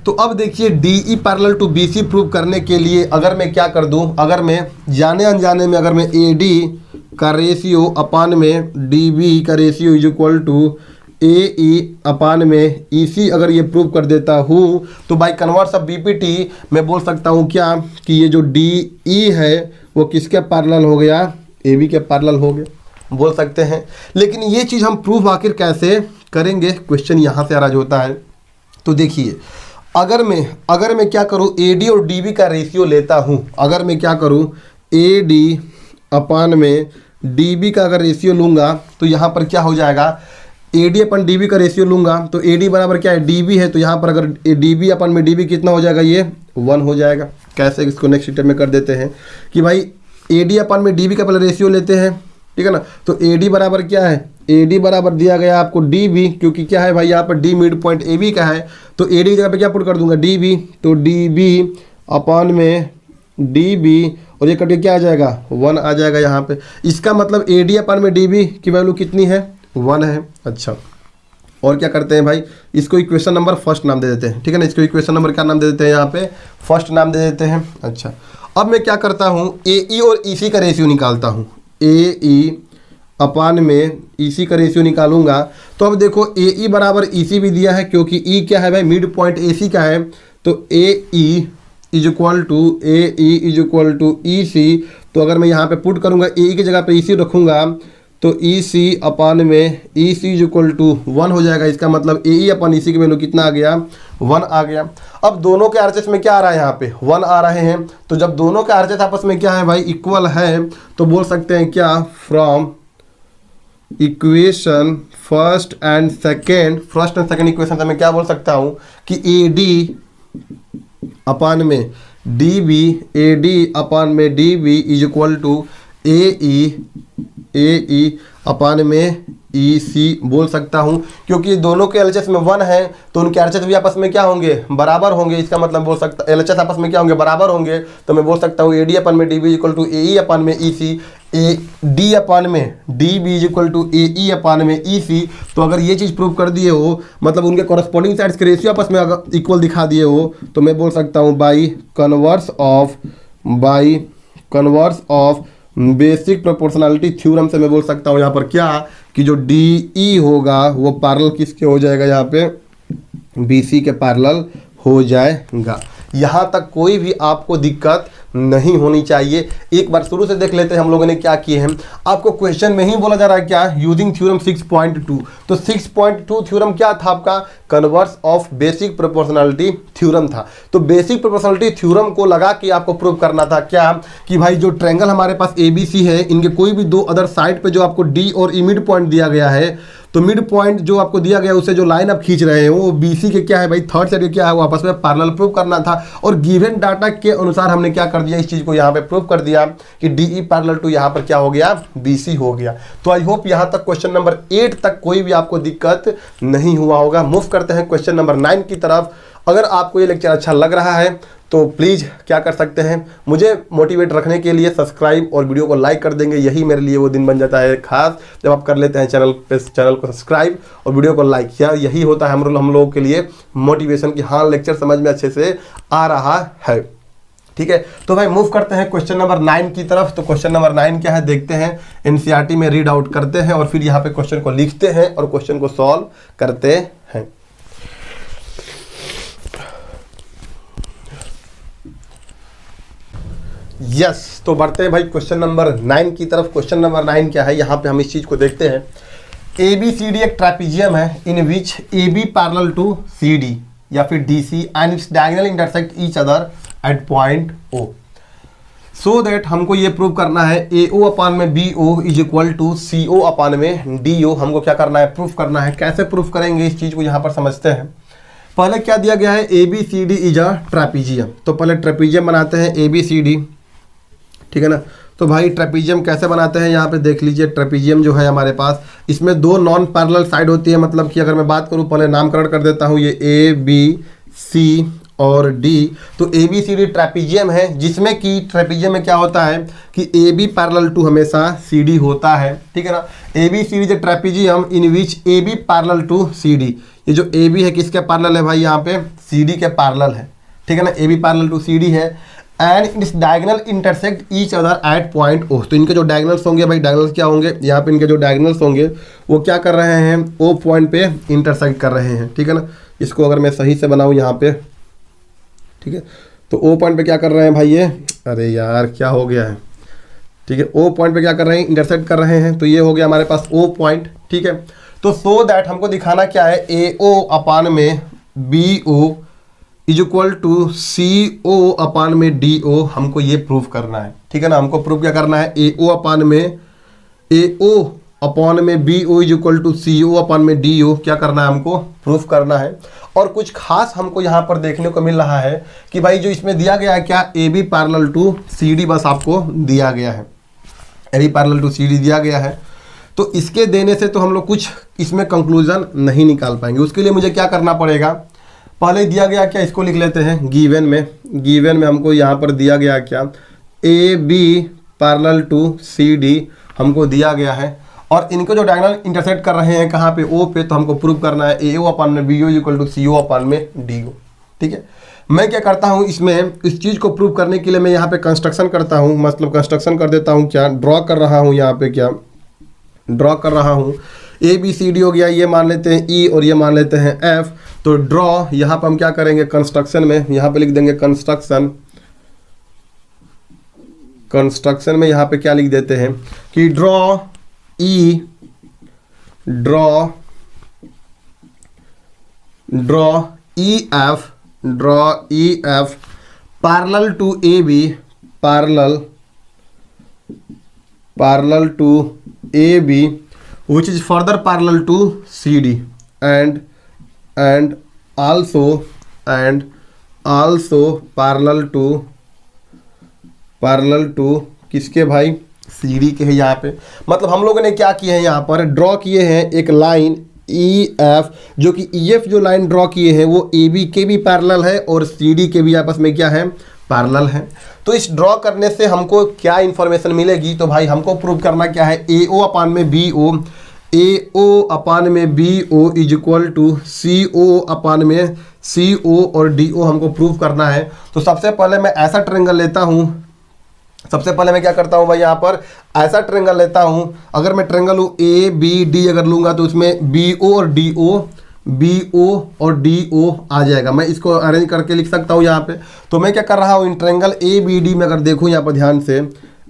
तो अब देखिए D E parallel to B C prove करने के लिए अगर मैं क्या कर दूं, अगर मैं जाने अनजाने में अगर मैं ए डी का रेशियो अपान में डी बी का ratio is equal to A E upon में ई सी अगर ये प्रूव कर देता हूँ, तो by converse of B P T मैं बोल सकता हूँ क्या कि ये जो डी ई है वो किसके पैरेलल हो गया, ए बी के पैरेलल हो गया, बोल सकते हैं। लेकिन ये चीज़ हम प्रूफ आखिर कैसे करेंगे, क्वेश्चन यहाँ से अराज होता है। तो देखिए अगर मैं क्या करूँ, ए डी और डी बी का रेशियो लेता हूँ, अगर मैं क्या करूँ ए डी अपान में डी बी का अगर रेशियो लूँगा तो यहाँ पर क्या हो जाएगा, A D upon D B का रेशियो लूँगा तो ए डी बराबर क्या है, डी बी है, तो यहाँ पर अगर डी बी अपन में डी बी कितना हो जाएगा, ये 1 हो जाएगा। कैसे, इसको नेक्स्ट स्टेप में कर देते हैं कि भाई ए डी अपन में डी बी का पहले रेशियो लेते हैं। ठीक है ना, तो ए डी बराबर क्या है, ए डी बराबर दिया गया आपको डी बी, क्योंकि क्या है भाई यहाँ पर D mid point A B का है, तो ए डी की जगह पे क्या पुट कर दूंगा, डी बी, तो डी बी अपान में डी बी, और ये करके क्या आ जाएगा, 1 आ जाएगा यहाँ पे। इसका मतलब ए डी अपान में डी बी की वैल्यू कितनी है, 1 है। अच्छा, और क्या करते हैं भाई, इसको इक्वेशन नंबर फर्स्ट नाम दे देते हैं। ठीक है ना, इसको इक्वेशन नंबर क्या नाम दे देते हैं, यहाँ पे फर्स्ट नाम दे देते हैं। अच्छा, अब मैं क्या करता हूँ, ए ई और ई सी का रेशियो निकालता हूँ। ए ई अपान में ई सी का रेशियो निकालूंगा तो अब देखो ए ई बराबर ई सी भी दिया है, क्योंकि ई क्या है भाई, मिड पॉइंट ए सी का है, तो ए ई इज इक्वल टू ई सी। तो अगर मैं यहाँ पे पुट करूँगा ए ई की जगह पे ई सी रखूँगा तो ई सी अपान में E C is equal to 1 हो जाएगा। इसका मतलब ए ई अपन ई सी की वैल्यू कितना आ गया, 1 आ गया। अब दोनों के आरएचएस में क्या आ रहा है, यहाँ पे 1 आ रहे हैं, तो जब दोनों के आरएचएस आपस में क्या है भाई, इक्वल है, तो बोल सकते हैं क्या, from equation first and second equation से मैं क्या बोल सकता हूँ कि ए डी अपान में D B, A D upon में D B is equal to A E upon में ई सी बोल सकता हूँ, क्योंकि दोनों के एलएचएस में 1 है तो उनके एलएचएस भी आपस में क्या होंगे, बराबर होंगे। इसका मतलब बोल सकता एलएचएस आपस में क्या होंगे, बराबर होंगे। तो मैं बोल सकता हूँ ए डी अपान में D B equal to A E upon में ई सी, ए डी अपान में D B equal to A E upon में ई सी। तो अगर ये चीज़ प्रूव कर दिए हो, मतलब उनके कॉरस्पॉन्डिंग साइड्स के रेशियो आपस में अगर इक्वल दिखा दिए हो, तो मैं बोल सकता हूँ by converse of basic proportionality theorem से मैं बोल सकता हूँ यहाँ पर क्या कि जो डी ई होगा वो पैरेलल किसके हो जाएगा, यहाँ पे बी सी के पैरेलल हो जाएगा। यहाँ तक कोई भी आपको दिक्कत नहीं होनी चाहिए। एक बार शुरू से देख लेते हैं हम लोगों ने क्या किए हैं। आपको क्वेश्चन में ही बोला जा रहा है क्या, यूजिंग थ्योरम 6.2। तो 6.2 थ्योरम क्या था आपका, converse of basic proportionality theorem था। तो बेसिक प्रोपोर्शनलिटी थ्योरम को लगा के आपको प्रूव करना था क्या कि भाई जो ट्रायंगल हमारे पास ABC है, इनके कोई भी दो अदर साइड पे जो आपको D और E मिड पॉइंट दिया गया है, तो मिड पॉइंट जो आपको दिया गया है उससे जो लाइन आप खींच रहे हो वो BC के क्या है भाई, थर्ड साइड के क्या है वो आपस में पैरेलल प्रूव करना था। और गिवन डाटा के अनुसार हमने क्या कर दिया, इस चीज़ को यहाँ पे प्रूव कर दिया कि DE पैरेलल टू यहाँ पर क्या हो गया, BC हो गया। तो आई होप यहाँ तक क्वेश्चन नंबर 8 तक कोई भी आपको दिक्कत नहीं हुआ होगा। मूव करते हैं क्वेश्चन नंबर 9 की तरफ। अगर आपको ये लेक्चर अच्छा लग रहा है तो प्लीज़ क्या कर सकते हैं, मुझे मोटिवेट रखने के लिए सब्सक्राइब और वीडियो को लाइक कर देंगे। यही मेरे लिए वो दिन बन जाता है खास जब आप कर लेते हैं चैनल को सब्सक्राइब और वीडियो को लाइक। यार यही होता है हम लोगों के लिए मोटिवेशन कि हाँ लेक्चर समझ में अच्छे से आ रहा है। ठीक है, तो भाई मूव करते हैं क्वेश्चन नंबर 9 की तरफ। तो क्वेश्चन नंबर 9 क्या है देखते हैं, एनसीईआरटी में रीड आउट करते हैं और फिर यहाँ पे क्वेश्चन को लिखते हैं और क्वेश्चन को सॉल्व करते हैं। यस तो बढ़ते हैं भाई क्वेश्चन नंबर 9 की तरफ। क्वेश्चन नंबर 9 क्या है, यहाँ पे हम इस चीज़ को देखते हैं। ABCD एक ट्रेपीजियम है in which AB parallel to CD या फिर DC and its diagonal intersect each other at point O। So that हमको ये प्रूव करना है AO अपान में BO is equal to CO upon में DO। हमको क्या करना है, प्रूफ करना है। कैसे प्रूफ करेंगे इस चीज़ को यहाँ पर समझते हैं। पहले क्या दिया गया है, ABCD इज अ ट्रेपीजियम। तो पहले ट्रेपीजियम बनाते हैं ABCD, ठीक है ना। तो भाई ट्रेपीजियम कैसे बनाते हैं यहाँ पे देख लीजिए। ट्रेपीजियम जो है हमारे पास, इसमें दो नॉन पैरेलल साइड होती है। मतलब कि अगर मैं बात करूँ, पहले नामकरण कर देता हूँ, ये ABC और D। तो ABCD ट्रेपीजियम है जिसमें कि ट्रेपीजियम में क्या होता है कि AB पैरेलल टू हमेशा CD होता है, ठीक है ना। ABCD जो trapezium in which AB parallel to CD। ये जो AB है किसके पैरेलल है भाई, यहाँ पे CD के पैरेलल है, ठीक है ना। AB पैरेलल टू CD है and its diagonal intersect each other at point O। तो इनके जो डायगोनल्स होंगे भाई, डायगोनल्स क्या होंगे, यहाँ पे इनके जो डायगोनल्स होंगे वो क्या कर रहे हैं, O पॉइंट पे इंटरसेक्ट कर रहे हैं, ठीक है ना। इसको अगर मैं सही से बनाऊँ यहाँ पे, ठीक है, तो O पॉइंट पे क्या कर रहे हैं भाई ये, अरे यार क्या हो गया है, ठीक है, O पॉइंट पे क्या कर रहे हैं, इंटरसेक्ट कर रहे हैं। तो ये हो गया हमारे पास O पॉइंट, ठीक है। तो सो दैट हमको दिखाना क्या है, AO अपान में BO is equal to CO upon में DO। हमको ये प्रूफ करना है, ठीक है ना। हमको प्रूफ क्या करना है, AO अपान में BO is equal to CO upon में DO। क्या करना है, हमको प्रूफ करना है। और कुछ खास हमको यहाँ पर देखने को मिल रहा है कि भाई जो इसमें दिया गया है क्या, AB पैरेलल टू CD बस आपको दिया गया है, AB पैरेलल टू CD दिया गया है। तो इसके देने से तो हम लोग कुछ इसमें कंक्लूजन नहीं निकाल पाएंगे। उसके लिए मुझे क्या करना पड़ेगा, पहले दिया गया क्या, इसको लिख लेते हैं गिवन में हमको यहाँ पर दिया गया क्या, AB पैरेलल टू CD हमको दिया गया है। और इनको जो डायगोनल इंटरसेक्ट कर रहे हैं कहाँ पे, O पे। तो हमको प्रूव करना है AO अपान में BO equal to CO upon में DO, ठीक है। मैं क्या करता हूँ इसमें, इस चीज़ को प्रूव करने के लिए मैं यहाँ पे कंस्ट्रक्शन करता हूँ। मतलब कंस्ट्रक्शन कर देता हूँ, क्या ड्रॉ कर रहा हूँ, यहाँ पे क्या ड्रॉ कर रहा हूँ। ABCD हो गया, ये मान लेते हैं E और ये मान लेते हैं F। तो ड्रॉ यहाँ पर हम क्या करेंगे, कंस्ट्रक्शन में यहाँ पे लिख देंगे कंस्ट्रक्शन में यहाँ पे क्या लिख देते हैं कि draw EF parallel to AB parallel to AB which is further parallel to CD and also parallel to किसके भाई, CD के है यहाँ पे। मतलब हम लोगों ने क्या किया है यहाँ पर, ड्रॉ किए हैं एक लाइन EF, जो कि EF जो लाइन ड्रॉ किए हैं वो AB के भी पैरेलल है और CD के भी आपस में क्या है, पैरेलल है। तो इस ड्रॉ करने से हमको क्या इन्फॉर्मेशन मिलेगी, तो भाई हमको प्रूव करना क्या है, AO अपान में BO, AO अपान में BO is equal to CO upon में CO और DO हमको प्रूव करना है। तो सबसे पहले मैं ऐसा ट्रायंगल लेता हूँ, सबसे पहले मैं क्या करता हूँ भाई, यहाँ पर ऐसा ट्रायंगल लेता हूँ। अगर मैं ट्रायंगल हूँ ABD अगर लूँगा तो उसमें BO और DO आ जाएगा। मैं इसको अरेंज करके लिख सकता हूँ यहाँ पे। तो मैं क्या कर रहा हूँ, इन ट्रायंगल ABD में अगर देखूँ यहाँ पर ध्यान से,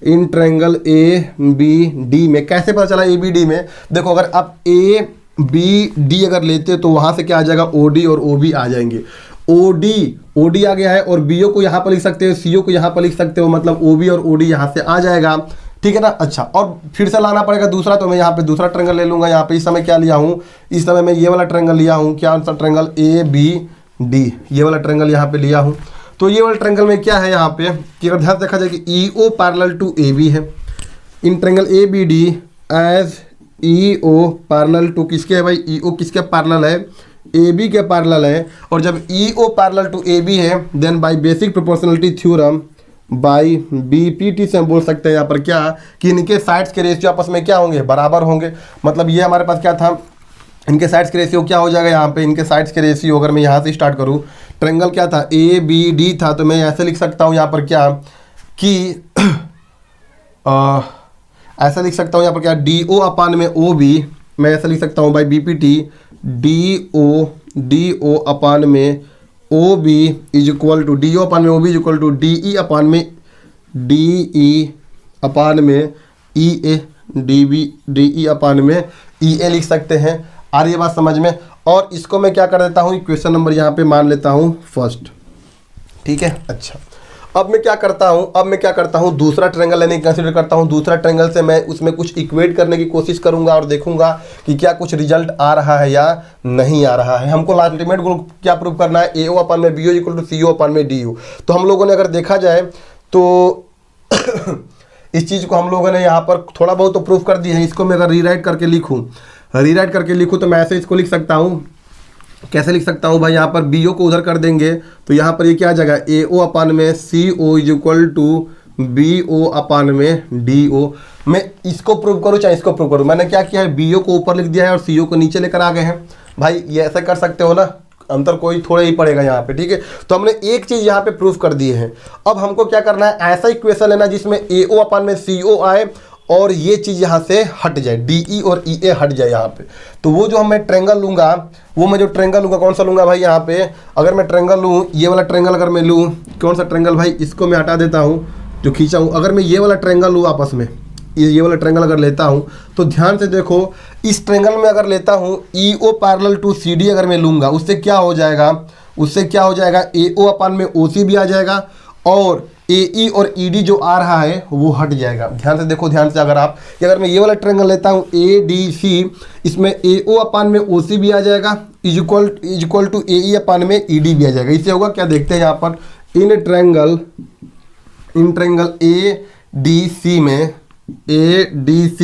इन ट्रायंगल ABD में कैसे पता चला ABD में, देखो अगर आप ABD अगर लेते हो तो वहाँ से क्या आ जाएगा, OD और OB आ जाएंगे। OD आ गया है और BO को यहाँ पर लिख सकते हो, CO को यहाँ पर लिख सकते हो, मतलब OB और OD यहाँ से आ जाएगा, ठीक है ना। अच्छा, और फिर से लाना पड़ेगा दूसरा, तो मैं यहाँ पे दूसरा ट्रायंगल ले लूँगा। यहाँ पे इस समय क्या लिया हूँ, इस समय मैं ये वाला ट्रायंगल लिया हूँ, क्या सा ट्रायंगल ABD, ये वाला ट्रायंगल यहाँ पे लिया हूँ। तो ये वाला ट्रायंगल में क्या है यहाँ पे कि अगर ध्यान देखा जाए कि EO पैरेलल टू AB है, in triangle ABD as EO parallel to किसके है भाई, EO किसके पैरेलल है, AB के पैरेलल है। और जब EO पैरेलल टू AB है then by basic proportionality theorem by BPT से हम बोल सकते हैं यहाँ पर क्या कि इनके साइड्स के रेशियो आपस में क्या होंगे, बराबर होंगे। मतलब ये हमारे पास क्या था, इनके साइड्स के रेशियो क्या हो जाएगा, यहाँ पे इनके साइड्स के रेशियो अगर मैं यहाँ से स्टार्ट करूँ, ट्रायंगल क्या था ABD था, तो मैं ऐसे लिख सकता हूँ यहाँ पर क्या कि ऐसा लिख सकता हूँ यहाँ पर क्या DO अपान में OB, मैं ऐसा लिख सकता हूँ बाय BPT DO अपान में OB is equal to DO upon में OB is equal to DE upon में EA DE अपान में EA लिख सकते हैं। आ रही है बात समझ में। और इसको मैं क्या कर देता हूँ, क्वेश्चन नंबर यहाँ पे मान लेता हूँ फर्स्ट, ठीक है। अच्छा, अब मैं क्या करता हूँ, दूसरा ट्रायंगल लेने की कंसीडर करता हूँ। दूसरा ट्रायंगल से मैं उसमें कुछ इक्वेट करने की कोशिश करूँगा और देखूंगा कि क्या कुछ रिजल्ट आ रहा है या नहीं आ रहा है। हमको अल्टीमेट गोल क्या प्रूव करना है, AO अपान में BO equal to CO upon में DO। तो हम लोगों ने अगर देखा जाए तो इस चीज़ को हम लोगों ने यहाँ पर थोड़ा बहुत तो प्रूव कर दिया है। इसको मैं अगर रीराइट करके लिखूँ तो मैं ऐसे इसको लिख सकता हूँ, कैसे लिख सकता हूँ भाई, यहाँ पर BO को उधर कर देंगे तो यहाँ पर ये क्या आ जाएगा, AO अपान में CO is equal to BO upon में DO। मैं इसको प्रूव करूँ चाहे इसको प्रूव करूँ, मैंने क्या किया है, BO को ऊपर लिख दिया है और CO को नीचे लेकर आ गए हैं। भाई ये ऐसा कर सकते हो ना, अंतर कोई थोड़ा ही पड़ेगा यहाँ पे, ठीक है। तो हमने एक चीज़ यहाँ पे प्रूव कर दी है। अब हमको क्या करना है, ऐसा इक्वेशन लेना जिसमें AO अपान में CO आए और ये चीज़ यहाँ से हट जाए, DE और EA हट जाए यहाँ पे। तो वो जो मैं ट्रायंगल लूँगा, कौन सा लूँगा भाई, यहाँ पे अगर मैं ट्रायंगल लूँ, ये वाला ट्रायंगल अगर मैं लूँ, कौन सा ट्रायंगल भाई, इसको मैं हटा देता हूँ जो खींचा हूँ। अगर मैं ये वाला ट्रायंगल लूँ आपस में, ये वाला ट्रायंगल अगर लेता हूँ तो ध्यान से देखो, इस ट्रायंगल में अगर लेता हूँ EO पैरेलल टू CD अगर मैं लूँगा, उससे क्या हो जाएगा, AO अपान में OC भी आ जाएगा और AE और ED जो आ रहा है वो हट जाएगा। ध्यान से देखो, ध्यान से अगर मैं ये वाला ट्रायंगल लेता हूँ ADC, इसमें AO अपान में OC भी आ जाएगा is equal to AE upon में ED भी आ जाएगा। इससे होगा क्या, देखते हैं यहाँ पर इन ट्रायंगल ADC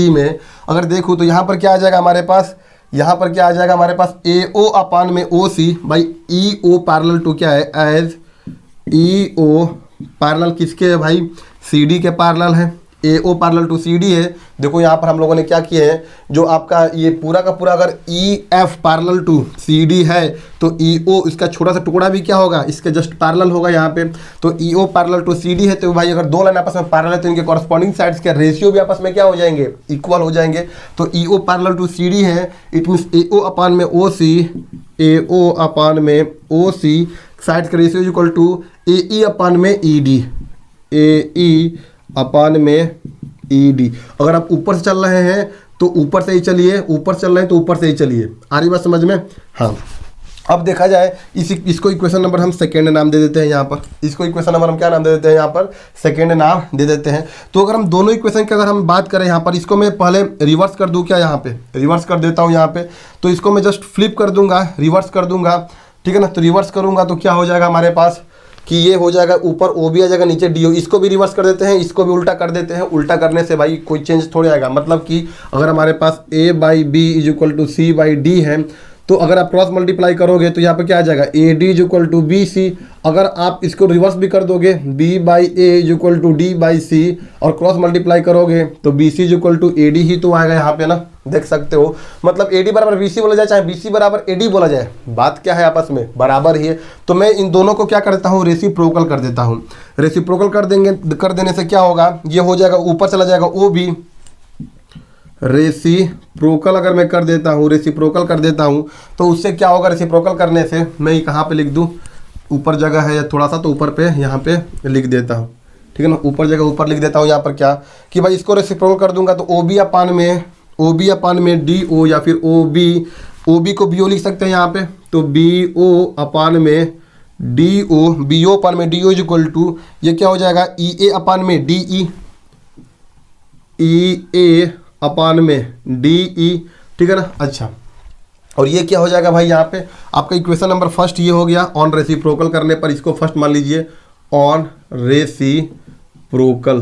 में अगर देखूँ तो यहाँ पर क्या आ जाएगा हमारे पास, AO अपान में OC by EO parallel to क्या है, एज EO पैरेलल किसके है भाई, CD के पैरेलल है। AO पैरेलल टू CD है। देखो यहाँ पर हम लोगों ने क्या किया है, जो आपका ये पूरा का पूरा अगर EF पैरेलल टू CD है तो EO इसका छोटा सा टुकड़ा भी क्या होगा, इसके जस्ट पैरेलल होगा यहाँ पे। तो EO पैरेलल टू CD है, तो भाई अगर दो लाइन आपस में पैरेलल है तो इनके कॉरस्पॉन्डिंग साइड्स के रेशियो भी आपस में क्या हो जाएंगे, इक्वल हो जाएंगे। तो EO पैरेलल टू CD है, इट मीन्स AO अपान में OC साइड्स के ratio equal to AE upon में ED, अगर आप ऊपर से चल रहे हैं तो ऊपर से ही चलिए, आ रही बात समझ में। हाँ, अब देखा जाए इसको इक्वेशन नंबर हम सेकेंड नाम दे देते हैं यहाँ पर, इसको इक्वेशन नंबर हम क्या नाम दे देते हैं यहाँ पर, सेकेंड नाम दे देते हैं। तो अगर हम दोनों इक्वेशन की अगर हम बात करें यहाँ पर, इसको मैं पहले रिवर्स कर दूँ क्या, यहाँ पे रिवर्स कर देता हूँ यहाँ पे। तो इसको मैं जस्ट फ्लिप कर दूंगा, रिवर्स कर दूंगा, ठीक है ना। तो रिवर्स करूँगा तो क्या हो जाएगा हमारे पास कि ये हो जाएगा ऊपर ओ भी आ जाएगा, नीचे डी ओ। इसको भी रिवर्स कर देते हैं, इसको भी उल्टा कर देते हैं। उल्टा करने से भाई कोई चेंज थोड़ी आएगा। मतलब कि अगर हमारे पास a by B is equal to C by D है, तो अगर आप क्रॉस मल्टीप्लाई करोगे तो यहाँ पर क्या आ जाएगा, A D is equal to B C. अगर आप इसको रिवर्स भी कर दोगे, b by A is equal to D by C, और क्रॉस मल्टीप्लाई करोगे तो B C is equal to A D ही तो आएगा यहाँ पे ना, देख सकते हो। मतलब ए डी बराबर बी सी बोला जाए, चाहे बी सी बराबर ए डी बोला जाए, बात क्या है आपस में, बराबर ही है। तो मैं इन दोनों को क्या करता हूँ, रेसिप्रोकल कर देता हूँ। रेसिप्रोकल कर देने से क्या होगा, ये हो जाएगा ऊपर चला जाएगा ओ बी। रेसिप्रोकल अगर मैं कर देता हूँ, रेसिप्रोकल कर देता हूँ तो उससे क्या होगा, रेसिप्रोकल करने से मैं कहाँ पे लिख दूँ, ऊपर जगह है थोड़ा सा तो ऊपर पे यहाँ पे लिख देता हूँ, ठीक है ना। ऊपर जगह ऊपर लिख देता हूँ यहाँ पर क्या कि भाई इसको रेसिप्रोकल कर दूंगा तो ओ बी अपान में डी ओ, या फिर ओ बी को बी ओ लिख सकते हैं यहाँ पे। तो बी ओ अपान में डी ओ, बी ओ अपान में D O is equal to, ये क्या हो जाएगा, ई ए अपान में डी ई अपान में डी ई, ठीक है ना। अच्छा, और ये क्या हो जाएगा भाई, यहाँ पे आपका इक्वेशन नंबर फर्स्ट ये हो गया। ऑन रेसिप्रोकल करने पर इसको फर्स्ट मान लीजिए, ऑन रेसिप्रोकल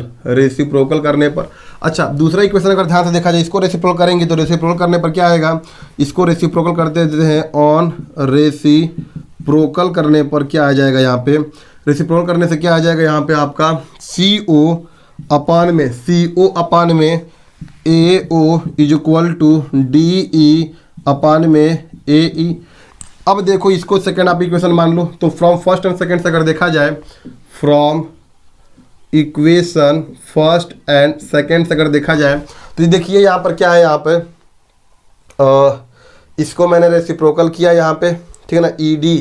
करने पर। अच्छा, दूसरा इक्वेशन अगर ध्यान से देखा जाए, इसको रेसिप्रोकल करेंगे तो रेसिप्रोकल करने पर क्या आएगा, इसको रेसिप्रोकल कर देते हैं। ऑन रेसिप्रोकल करने पर क्या आ जाएगा, यहाँ पे रेसिप्रोकल करने से क्या आ जाएगा, यहाँ पे आपका सी ओ अपान में A O is equal to D E upon में ए ई। अब देखो इसको सेकेंड आप इक्वेशन मान लो, तो फ्रॉम फर्स्ट एंड सेकेंड से अगर देखा जाए, from equation first and second से अगर देखा जाए तो ये देखिए यहाँ पर क्या है, यहाँ पे इसको मैंने रेसिप्रोकल किया यहाँ पे, ठीक है ना, ई डी।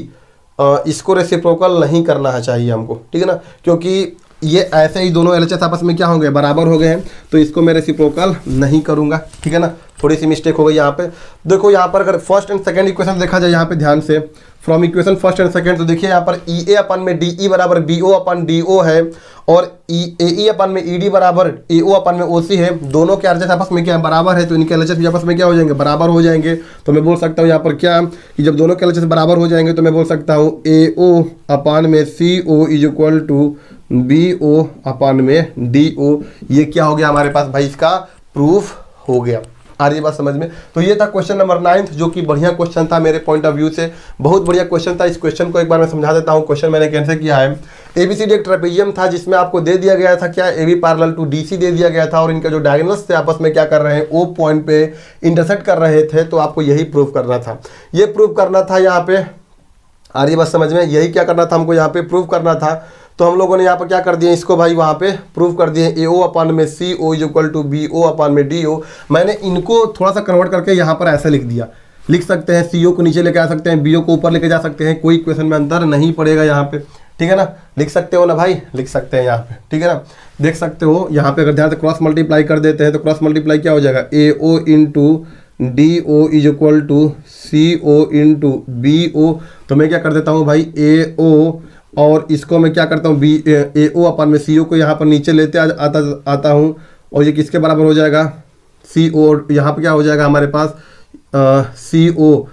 इसको रेसिप्रोकल नहीं करना है चाहिए हमको, ठीक है ना, क्योंकि ये ऐसे ही दोनों एलएचएस आपस में क्या हो गए, बराबर हो गए हैं। तो इसको मैं रेसिप्रोकल नहीं करूंगा, ठीक है ना, थोड़ी सी मिस्टेक हो गई यहाँ पे। देखो यहाँ पर अगर फर्स्ट एंड सेकंड इक्वेशन देखा जाए यहाँ पे ध्यान से, from equation first and second, तो देखिए यहाँ पर ई ए अपन में डी ई बराबर बी ओ अपन डी ओ है, और ए ई अपन में ई डी बराबर ए ओ अपन में ओ सी है। दोनों के एलएचएस आपस में क्या है, बराबर है, तो इनके एलएचएस भी आपस में क्या हो जाएंगे, बराबर हो जाएंगे। तो मैं बोल सकता हूँ यहाँ पर क्या कि जब दोनों के एलएचएस बराबर हो जाएंगे तो मैं बोल सकता हूँ ए ओ अपान में C O is equal to B O upon में डी ओ। ये क्या हो गया हमारे पास भाई, इसका प्रूफ हो गया। आ रही बात समझ में। तो ये था क्वेश्चन नंबर 9, जो कि बढ़िया क्वेश्चन था मेरे पॉइंट ऑफ व्यू से, बहुत बढ़िया क्वेश्चन था। इस क्वेश्चन को एक बार मैं समझा देता हूँ। क्वेश्चन मैंने कैसे किया है, एबीसीडी एक ट्रेपेजियम था जिसमें आपको दे दिया गया था क्या, A B parallel to D C दे दिया गया था, और इनका जो डायगोनल्स थे आपस में क्या कर रहे हैं, ओ पॉइंट पे इंटरसेक्ट कर रहे थे। तो आपको यही प्रूव करना था, ये प्रूव करना था यहाँ पे। आ रही बात समझ में, यही क्या करना था हमको यहाँ पे प्रूव करना था। तो हम लोगों ने यहाँ पर क्या कर दिया, इसको भाई वहाँ पे प्रूव कर दिए, ए ओ अपान में C O is equal to B O upon में डी ओ। मैंने इनको थोड़ा सा कन्वर्ट करके यहाँ पर ऐसे लिख दिया, लिख सकते हैं सी ओ को नीचे लेके आ सकते हैं, बी ओ को ऊपर लेके जा सकते हैं, कोई क्वेश्चन में अंतर नहीं पड़ेगा यहाँ पे, ठीक है ना। लिख सकते हो ना भाई, लिख सकते हैं यहाँ पे, ठीक है ना। देख सकते हो यहाँ पे अगर ध्यान से क्रॉस मल्टीप्लाई कर देते हैं तो क्रॉस मल्टीप्लाई क्या हो जाएगा, A O into D O is equal to C O into B O. तो मैं क्या कर देता हूँ भाई, ए ओ, और इसको मैं क्या करता हूँ, बी ए ओ अपन में सी ओ को यहाँ पर नीचे लेते आता हूँ, और ये किसके बराबर हो जाएगा, सी ओ। यहाँ पे क्या हो जाएगा हमारे पास सी ओ,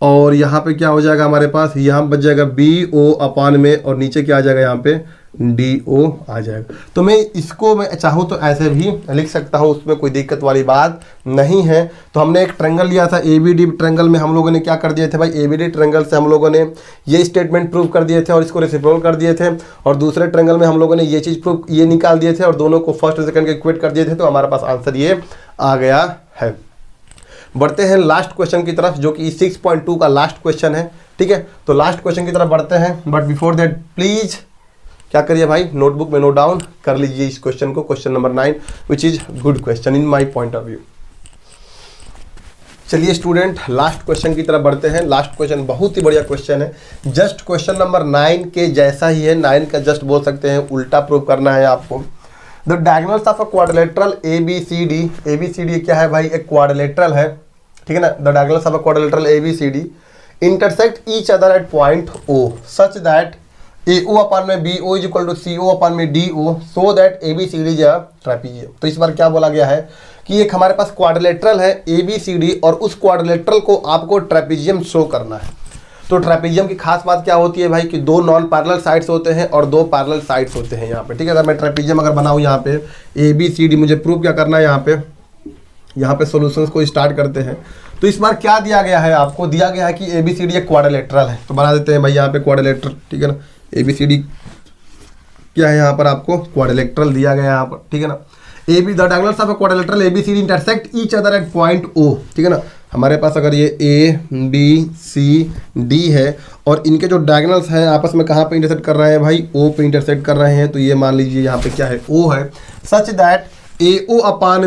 और यहाँ पे क्या हो जाएगा हमारे पास, यहाँ बच जाएगा बी ओ अपान में, और नीचे क्या आ जाएगा यहाँ पे डी ओ आ जाएगा। तो मैं इसको मैं चाहूँ तो ऐसे भी लिख सकता हूँ, उसमें कोई दिक्कत वाली बात नहीं है। तो हमने एक ट्रायंगल लिया था ए बी डी ट्रायंगल में हम लोगों ने क्या कर दिए थे भाई, ए बी डी ट्रायंगल से हम लोगों ने ये स्टेटमेंट प्रूव कर दिए थे और इसको रेसिप्रोकल कर दिए थे, और दूसरे ट्रायंगल में हम लोगों ने ये चीज़ प्रूव ये निकाल दिए थे और दोनों को फर्स्ट और सेकंड के इक्वेट कर दिए थे। तो हमारे पास आंसर ये आ गया है। बढ़ते हैं लास्ट क्वेश्चन की तरफ, जो कि 6.2 का लास्ट क्वेश्चन है, ठीक है। तो लास्ट क्वेश्चन की तरफ बढ़ते हैं, बट बिफोर दैट प्लीज क्या करिए भाई, नोटबुक में नोट डाउन कर लीजिए इस क्वेश्चन को, question number 9 which is good question in my point of view. चलिए स्टूडेंट, लास्ट क्वेश्चन की तरफ बढ़ते हैं। लास्ट क्वेश्चन बहुत ही बढ़िया क्वेश्चन है, जस्ट क्वेश्चन नंबर 9 के जैसा ही है, 9 का जस्ट बोल सकते हैं उल्टा प्रूव करना है आपको। The diagonals of a quadrilateral A B C D क्या है भाई, एक क्वाड्रिलेटरल है, ठीक है ना। The diagonals of a quadrilateral A B C D intersect each other at point O such that AO upon में BO is equal to CO upon में DO so that ABCD is a trapezium। तो इस बार क्या बोला गया है कि एक हमारे पास क्वाड्रिलेटरल है ABCD और उस क्वाड्रिलेटरल को आपको ट्रेपेजियम शो करना है। तो ट्रेपेजियम की खास बात क्या होती है भाई कि दो नॉन पैरेलल साइड्स होते हैं और दो पैरेलल साइड्स होते हैं यहाँ पे, ठीक है। अगर मैं ट्रेपेजियम अगर बनाऊँ यहाँ पे ABCD, मुझे प्रूव क्या करना है यहाँ पे सॉल्यूशंस को स्टार्ट करते हैं। तो इस बार क्या दिया गया है, आपको दिया गया है कि ABCD एक क्वाड्रिलेटरल है, तो बना देते हैं भाई यहाँ पे क्वाड्रिलेटरल, ठीक है ना। ABCD क्या है यहाँ पर आपको क्वाड्रिलेटरल दिया गया है यहाँ पर, ठीक है ना। AB the diagonals of a quadrilateral ABCD intersect each other at point O, ठीक है ना। हमारे पास अगर ये A B C D है और इनके जो डायगोनल्स हैं आपस में कहाँ पे इंटरसेक्ट कर रहे हैं भाई, O पे इंटरसेक्ट कर रहे हैं। तो ये मान लीजिए यहाँ पे क्या है, O है, सच दैट AO अपान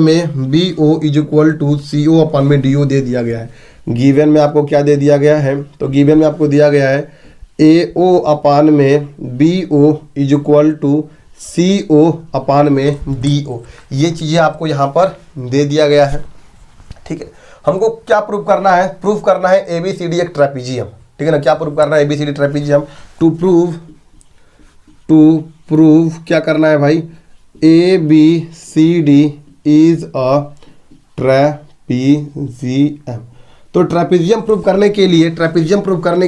में BO is equal to CO upon में DO दे दिया गया है। गिवन में आपको क्या दे दिया गया है, तो गिवन में आपको दिया गया है AO अपान में BO is equal to CO upon में DO। ये चीज़ें आपको यहाँ पर दे दिया गया है, ठीक है। हमको क्या प्रूव करना है, प्रूव करना है ABCD एक ट्रेपेजियम, ठीक है ना। क्या प्रूव करना है, ABCD ट्रेपेजियम। टू प्रूव क्या करना है भाई, ABCD इज अ ट्रेपेजियम। तो ट्रेपेजियम प्रूव करने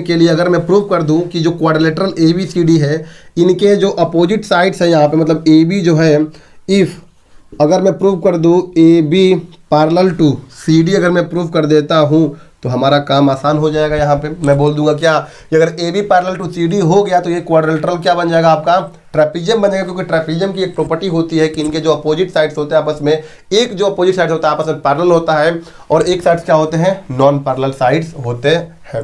के लिए अगर मैं प्रूव कर दूं कि जो क्वाड्रिलेटरल ABCD है इनके जो अपोजिट साइड्स है यहाँ पे, मतलब AB जो है, इफ अगर मैं प्रूव कर दूं AB पैरेलल टू CD अगर मैं प्रूव कर देता हूँ तो हमारा काम आसान हो जाएगा। यहाँ पे मैं बोल दूंगा क्या कि अगर AB पैरेलल टू CD हो गया तो ये क्वाड्रिलेटरल क्या बन जाएगा, आपका ट्रेपेजियम बन जाएगा। क्योंकि ट्रेपेजियम की एक प्रॉपर्टी होती है कि इनके जो अपोजिट साइड्स होते हैं आपस में, एक जो अपोजिट साइड होता है आपस में पैरेलल होता है और एक साइड्स क्या होते हैं, नॉन पैरेलल साइड्स होते हैं।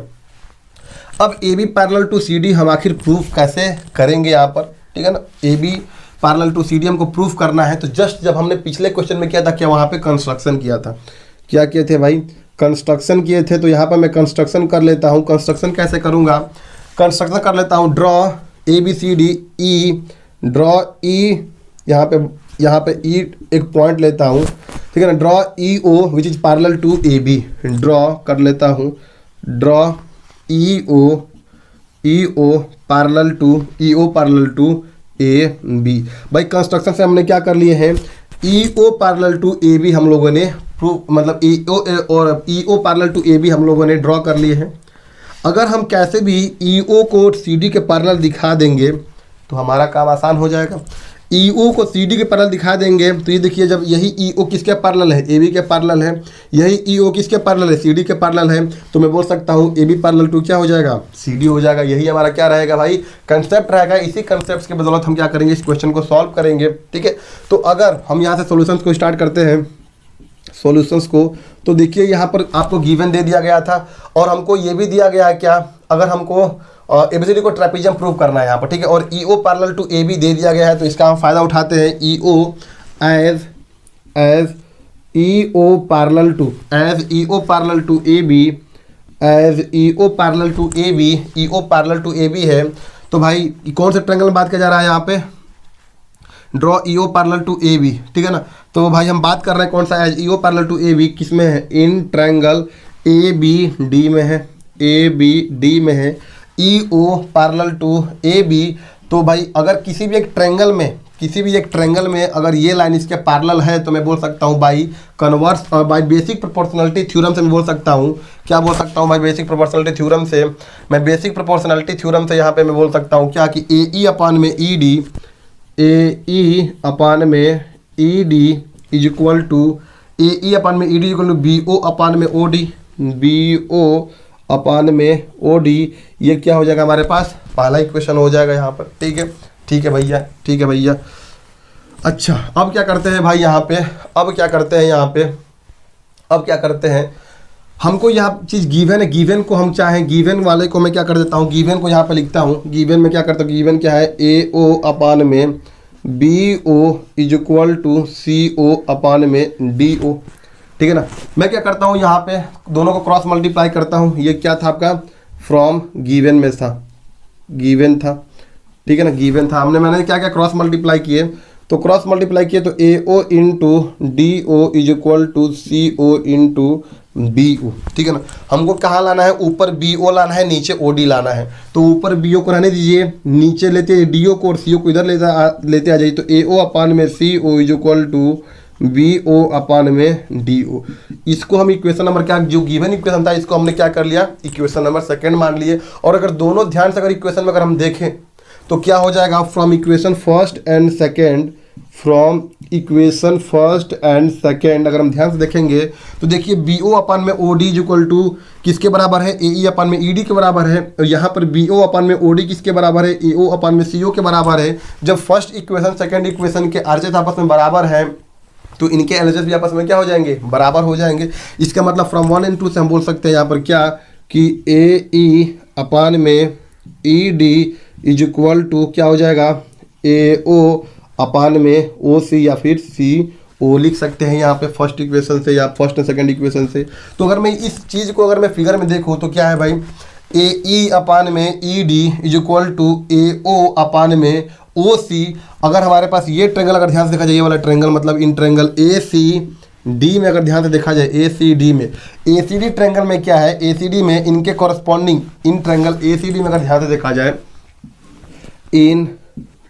अब AB पैरेलल टू CD हम आखिर प्रूफ कैसे करेंगे यहाँ पर, ठीक है ना। AB पैरेलल टू CD हमको प्रूफ करना है। तो जस्ट जब हमने पिछले क्वेश्चन में किया था क्या, वहाँ पे कंस्ट्रक्शन किया था, क्या किए थे भाई, कंस्ट्रक्शन किए थे। तो यहाँ पर मैं कंस्ट्रक्शन कर लेता हूँ। कंस्ट्रक्शन कैसे करूँगा, कंस्ट्रक्शन कर लेता हूँ, draw ABCD E, draw E, यहाँ पे E एक पॉइंट लेता हूँ, ठीक है ना। Draw EO which is parallel to AB, draw कर लेता हूँ, draw EO parallel to AB। भाई कंस्ट्रक्शन से हमने क्या कर लिए हैं, EO पैरेलल टू AB हम लोगों ने प्रूफ, मतलब EO पैरेलल टू AB हम लोगों ने ड्रॉ कर लिए हैं। अगर हम कैसे भी EO को CD के पैरेलल दिखा देंगे तो हमारा काम आसान हो जाएगा। EO को CD के पैरेलल दिखा देंगे तो ये देखिए, जब यही EO किसके पैरेलल है, AB के पैरेलल है, यही EO किसके पैरेलल है, CD के पैरेलल है, तो मैं बोल सकता हूँ AB पैरेलल टू क्या हो जाएगा, CD हो जाएगा। यही हमारा क्या रहेगा भाई, कंसेप्ट रहेगा। इसी कंसेप्ट के बदौलत हम क्या करेंगे, इस क्वेश्चन को सॉल्व करेंगे, ठीक है। तो अगर हम यहाँ से सॉल्यूशंस को स्टार्ट करते हैं, सॉल्यूशंस को, तो देखिए यहाँ पर आपको गिवन दे दिया गया था और हमको ये भी दिया गया है क्या, अगर हमको ABCD को ट्रेपेजियम प्रूव करना है यहाँ पर, ठीक है। और EO पैरेलल टू AB दे दिया गया है तो इसका हम फायदा उठाते हैं। EO as EO parallel to EO parallel to AB है। तो भाई कौन से ट्रायंगल में बात किया जा रहा है यहाँ पे, draw EO parallel to AB, ठीक है ना। तो भाई हम बात कर रहे हैं कौन सा, as EO parallel to AB किस में है, इन ट्रायंगल ABD में है, ABD में है, EO पैरेलल टू AB। तो भाई अगर किसी भी एक ट्रायंगल में अगर ये लाइन इसके पैरेलल है तो मैं बोल सकता हूँ by converse, by basic proportionality theorem से मैं बोल सकता हूँ, क्या बोल सकता हूँ भाई, बेसिक प्रोपोर्शनलिटी थ्योरम से। मैं बेसिक प्रोपोर्शनलिटी थ्योरम से यहाँ पे मैं बोल सकता हूँ क्या कि AE अपान में ED is equal to AE upon में ED equal to BO upon में OD। ये क्या हो जाएगा हमारे पास, पहला इक्वेशन हो जाएगा यहाँ पर, ठीक है। ठीक है भैया। अच्छा अब क्या करते हैं भाई यहाँ पे, अब क्या करते हैं, हमको यहाँ चीज़ गिवन है, गिवन को हम चाहें, गिवन वाले को मैं क्या कर देता हूँ, गिवन को यहाँ पे लिखता हूँ। गिवन में क्या करता हूँ, गिवन क्या है, AO अपान में BO is equal to CO upon में DO, ठीक है ना। मैं क्या करता हूँ, यहाँ पे दोनों को क्रॉस मल्टीप्लाई करता हूँ। ये क्या था आपका, फ्रॉम गिवन में था, गिवन था, ठीक है ना, गिवन था। मैंने क्या क्या क्रॉस मल्टीप्लाई किए, तो क्रॉस मल्टीप्लाई किए तो AO into DO is equal to CO into BO, ठीक है ना। हमको कहाँ लाना है, ऊपर BO लाना है, नीचे OD लाना है। तो ऊपर BO को रहने दीजिए, नीचे लेते DO को और CO को इधर लेते आ जाइए। तो AO अपान में CO is equal to BO upon में DO। इसको हम इक्वेशन नंबर क्या, जो गिवन इक्वेशन था इसको हमने क्या कर लिया, इक्वेशन नंबर सेकंड मान लिए। और अगर दोनों ध्यान से अगर इक्वेशन में अगर हम देखें तो क्या हो जाएगा, from equation first and second, from equation first and second अगर हम ध्यान से देखेंगे तो देखिए BO अपान में OD इज इक्वल टू किसके बराबर है, AE अपान में ED के बराबर है। और यहाँ पर BO अपान में OD किसके बराबर है, AO अपान में CO के बराबर है। जब फर्स्ट इक्वेशन सेकेंड इक्वेशन के RHS आपस में बराबर है तो इनके LHS भी आपस में क्या हो जाएंगे, बराबर हो जाएंगे। इसका मतलब फ्रॉम 1 and 2 से हम बोल सकते हैं यहाँ पर क्या कि AE अपान में ED इज इक्वल टू क्या हो जाएगा, AO अपान में OC या फिर CO लिख सकते हैं यहाँ पे फर्स्ट इक्वेशन से या फर्स्ट एंड सेकेंड इक्वेशन से। तो अगर मैं इस चीज़ को अगर मैं फिगर में देखूँ तो क्या है भाई, AE अपान में ED is equal to AO upon में OC। अगर हमारे पास ये ट्रेंगल अगर ध्यान से देखा जाए, ये वाला ट्रेंगल मतलब इन ट्रेंगल ACD में अगर ध्यान से देखा जाए, ACD में ACD ट्रेंगल में क्या है, ACD में इनके कॉरस्पॉन्डिंग इन ट्रेंगल ACD में अगर ध्यान से देखा जाए, इन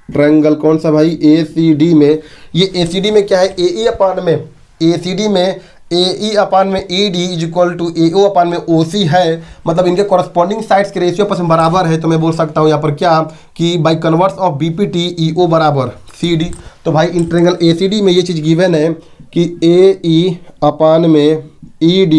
ट्रायंगल कौन सा भाई, ACD में, ये ACD में क्या है, AE अपान में ACD में AE अपान में ED is equal to AO upon में OC है। मतलब इनके कॉरस्पॉन्डिंग साइड्स के रेशियो आपस में बराबर है। तो मैं बोल सकता हूँ यहाँ पर क्या कि by converse of BPT EO बराबर CD। तो भाई इन ट्रायंगल ACD में ये चीज़ गिवन है कि AE अपान में ED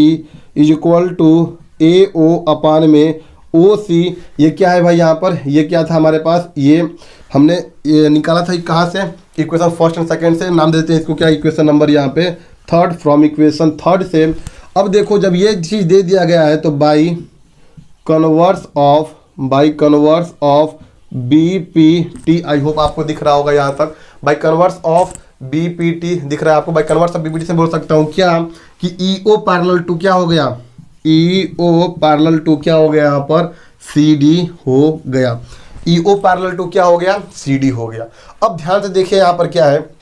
is equal to AO upon में OC। ये क्या है भाई, यहाँ पर ये क्या था हमारे पास, ये हमने ये निकाला था कहाँ से, इक्वेशन फर्स्ट एंड सेकंड से। नाम देते हैं इसको क्या, इक्वेशन नंबर यहाँ पे थर्ड, फ्रॉम इक्वेशन थर्ड से। अब देखो जब ये चीज़ दे दिया गया है तो by converse of BPT, I hope आपको दिख रहा होगा यहाँ तक, बाई कन्वर्स ऑफ BPT दिख रहा है आपको। बाई कन्वर्स ऑफ BPT से बोल सकता हूँ क्या कि EO पैरेलल टू क्या हो गया, EO पैरेलल टू क्या हो गया यहाँ पर, CD हो गया। EO पैरेलल टू क्या हो गया, CD हो गया। अब ध्यान से देखिए यहाँ पर क्या है,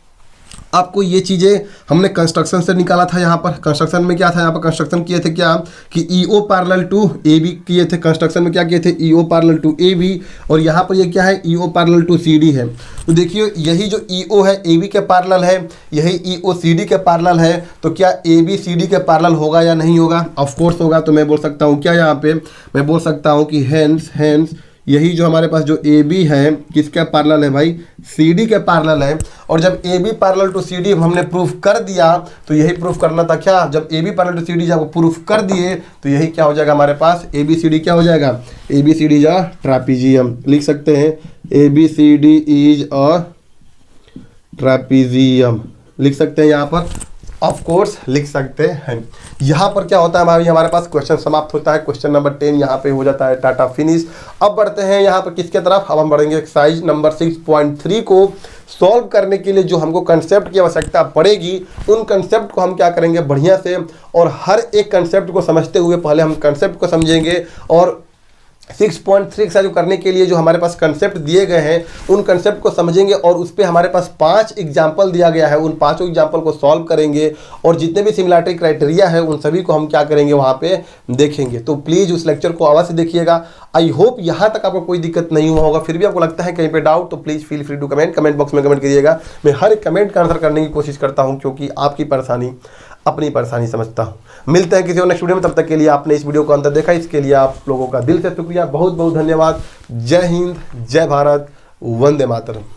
आपको ये चीज़ें हमने कंस्ट्रक्शन से निकाला था। यहाँ पर कंस्ट्रक्शन में क्या था, यहाँ पर कंस्ट्रक्शन किए थे क्या कि EO पैरेलल टू AB किए थे। कंस्ट्रक्शन में क्या किए थे, EO पैरेलल टू AB। और यहाँ पर ये क्या है, EO पैरेलल टू CD है। तो देखिए यही जो EO है AB के पैरेलल है, यही EO CD के पैरेलल है। तो क्या AB CD के पैरेलल होगा या नहीं होगा, ऑफ कोर्स होगा। तो मैं बोल सकता हूँ क्या, यहाँ पे मैं बोल सकता हूँ कि हेंस यही जो हमारे पास जो AB है किसका पैरेलल है भाई, CD के पैरेलल है। और जब AB पैरेलल टू CD हमने प्रूफ कर दिया तो यही प्रूफ करना था क्या, जब AB पैरेलल टू CD जब प्रूफ कर दिए तो यही क्या हो जाएगा हमारे पास, ABCD क्या हो जाएगा, ABCD इज अ ट्रापीजियम। लिख सकते हैं ABCD इज अ ट्रापीजियम, लिख सकते हैं यहाँ पर, ऑफ कोर्स लिख सकते हैं। यहाँ पर क्या होता है हमारे पास क्वेश्चन समाप्त होता है। क्वेश्चन नंबर 10 यहाँ पे हो जाता है टाटा फिनिश। अब बढ़ते हैं यहाँ पर किसके तरफ, अब हम बढ़ेंगे एक्सरसाइज नंबर 6.3 को सॉल्व करने के लिए जो हमको कंसेप्ट की आवश्यकता पड़ेगी, उन कंसेप्ट को हम क्या करेंगे बढ़िया से, और हर एक कंसेप्ट को समझते हुए पहले हम कंसेप्ट को समझेंगे। और 6.3 एक्सरसाइज करने के लिए जो हमारे पास कंसेप्ट दिए गए हैं उन कंसेप्ट को समझेंगे और उस पर हमारे पास 5 एग्जाम्पल दिया गया है, उन 5 एग्जाम्पल को सॉल्व करेंगे और जितने भी सिमिलैरिटी क्राइटेरिया है उन सभी को हम क्या करेंगे वहाँ पे देखेंगे। तो प्लीज़ उस लेक्चर को अवश्य देखिएगा। आई होप यहाँ तक आपको कोई दिक्कत नहीं हुआ होगा। फिर भी आपको लगता है कहीं पे डाउट तो please feel free to comment box में कमेंट करिएगा। मैं हर एक कमेंट का आंसर करने की कोशिश करता हूँ क्योंकि आपकी परेशानी अपनी परेशानी समझता हूँ। मिलते हैं किसी और नेक्स्ट वीडियो में, तब तक के लिए आपने इस वीडियो को अंत देखा, इसके लिए आप लोगों का दिल से शुक्रिया, बहुत बहुत धन्यवाद। जय हिंद, जय भारत, वंदे मातरम।